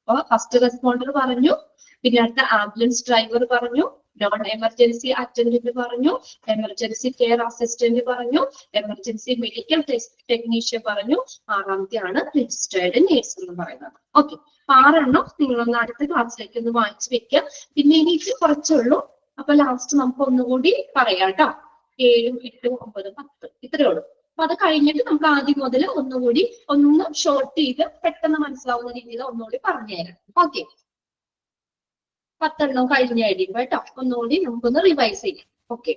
അപ്പൊ ഫസ്റ്റ് റെസ്പോണ്ടർ പറഞ്ഞു, പിന്നെ അടുത്ത ആംബുലൻസ് ഡ്രൈവർ പറഞ്ഞു, നോൺ എമർജൻസി അറ്റൻഡന്റ് പറഞ്ഞു, എമർജൻസി കെയർ അസിസ്റ്റന്റ് പറഞ്ഞു, എമർജൻസി മെഡിക്കൽ ടെക്നീഷ്യൻ പറഞ്ഞു, 6ാമത്തെ ആണ് രജിസ്ട്രേഡ് നേഴ്സ് എന്ന് പറയുന്നത്. ഓക്കെ, 6 എണ്ണം നിങ്ങളൊന്ന് അടുത്ത ക്ലാസ്സിലേക്ക് ഒന്ന് വായിച്ചു വെക്കുക. പിന്നെ എനിക്ക് കുറച്ചുള്ളൂ, അപ്പൊ ലാസ്റ്റ് നമുക്ക് ഒന്നുകൂടി പറയാം കേട്ടോ. 7, 8, 9, 10 ഇത്രയേ ഉള്ളൂ. അപ്പൊ അത് കഴിഞ്ഞിട്ട് നമുക്ക് ആദ്യം മുതൽ ഒന്നുകൂടി ഒന്ന് ഷോർട്ട് ചെയ്ത് പെട്ടെന്ന് മനസ്സിലാവുന്ന രീതിയിൽ ഒന്നുകൂടി പറഞ്ഞുതരാം. ഓക്കെ, 10 എണ്ണം കഴിഞ്ഞ കഴിയുമ്പോ കേട്ടോ ഒന്നുകൂടി നമുക്കൊന്ന് റിവൈസ് ചെയ്യാം. ഓക്കെ.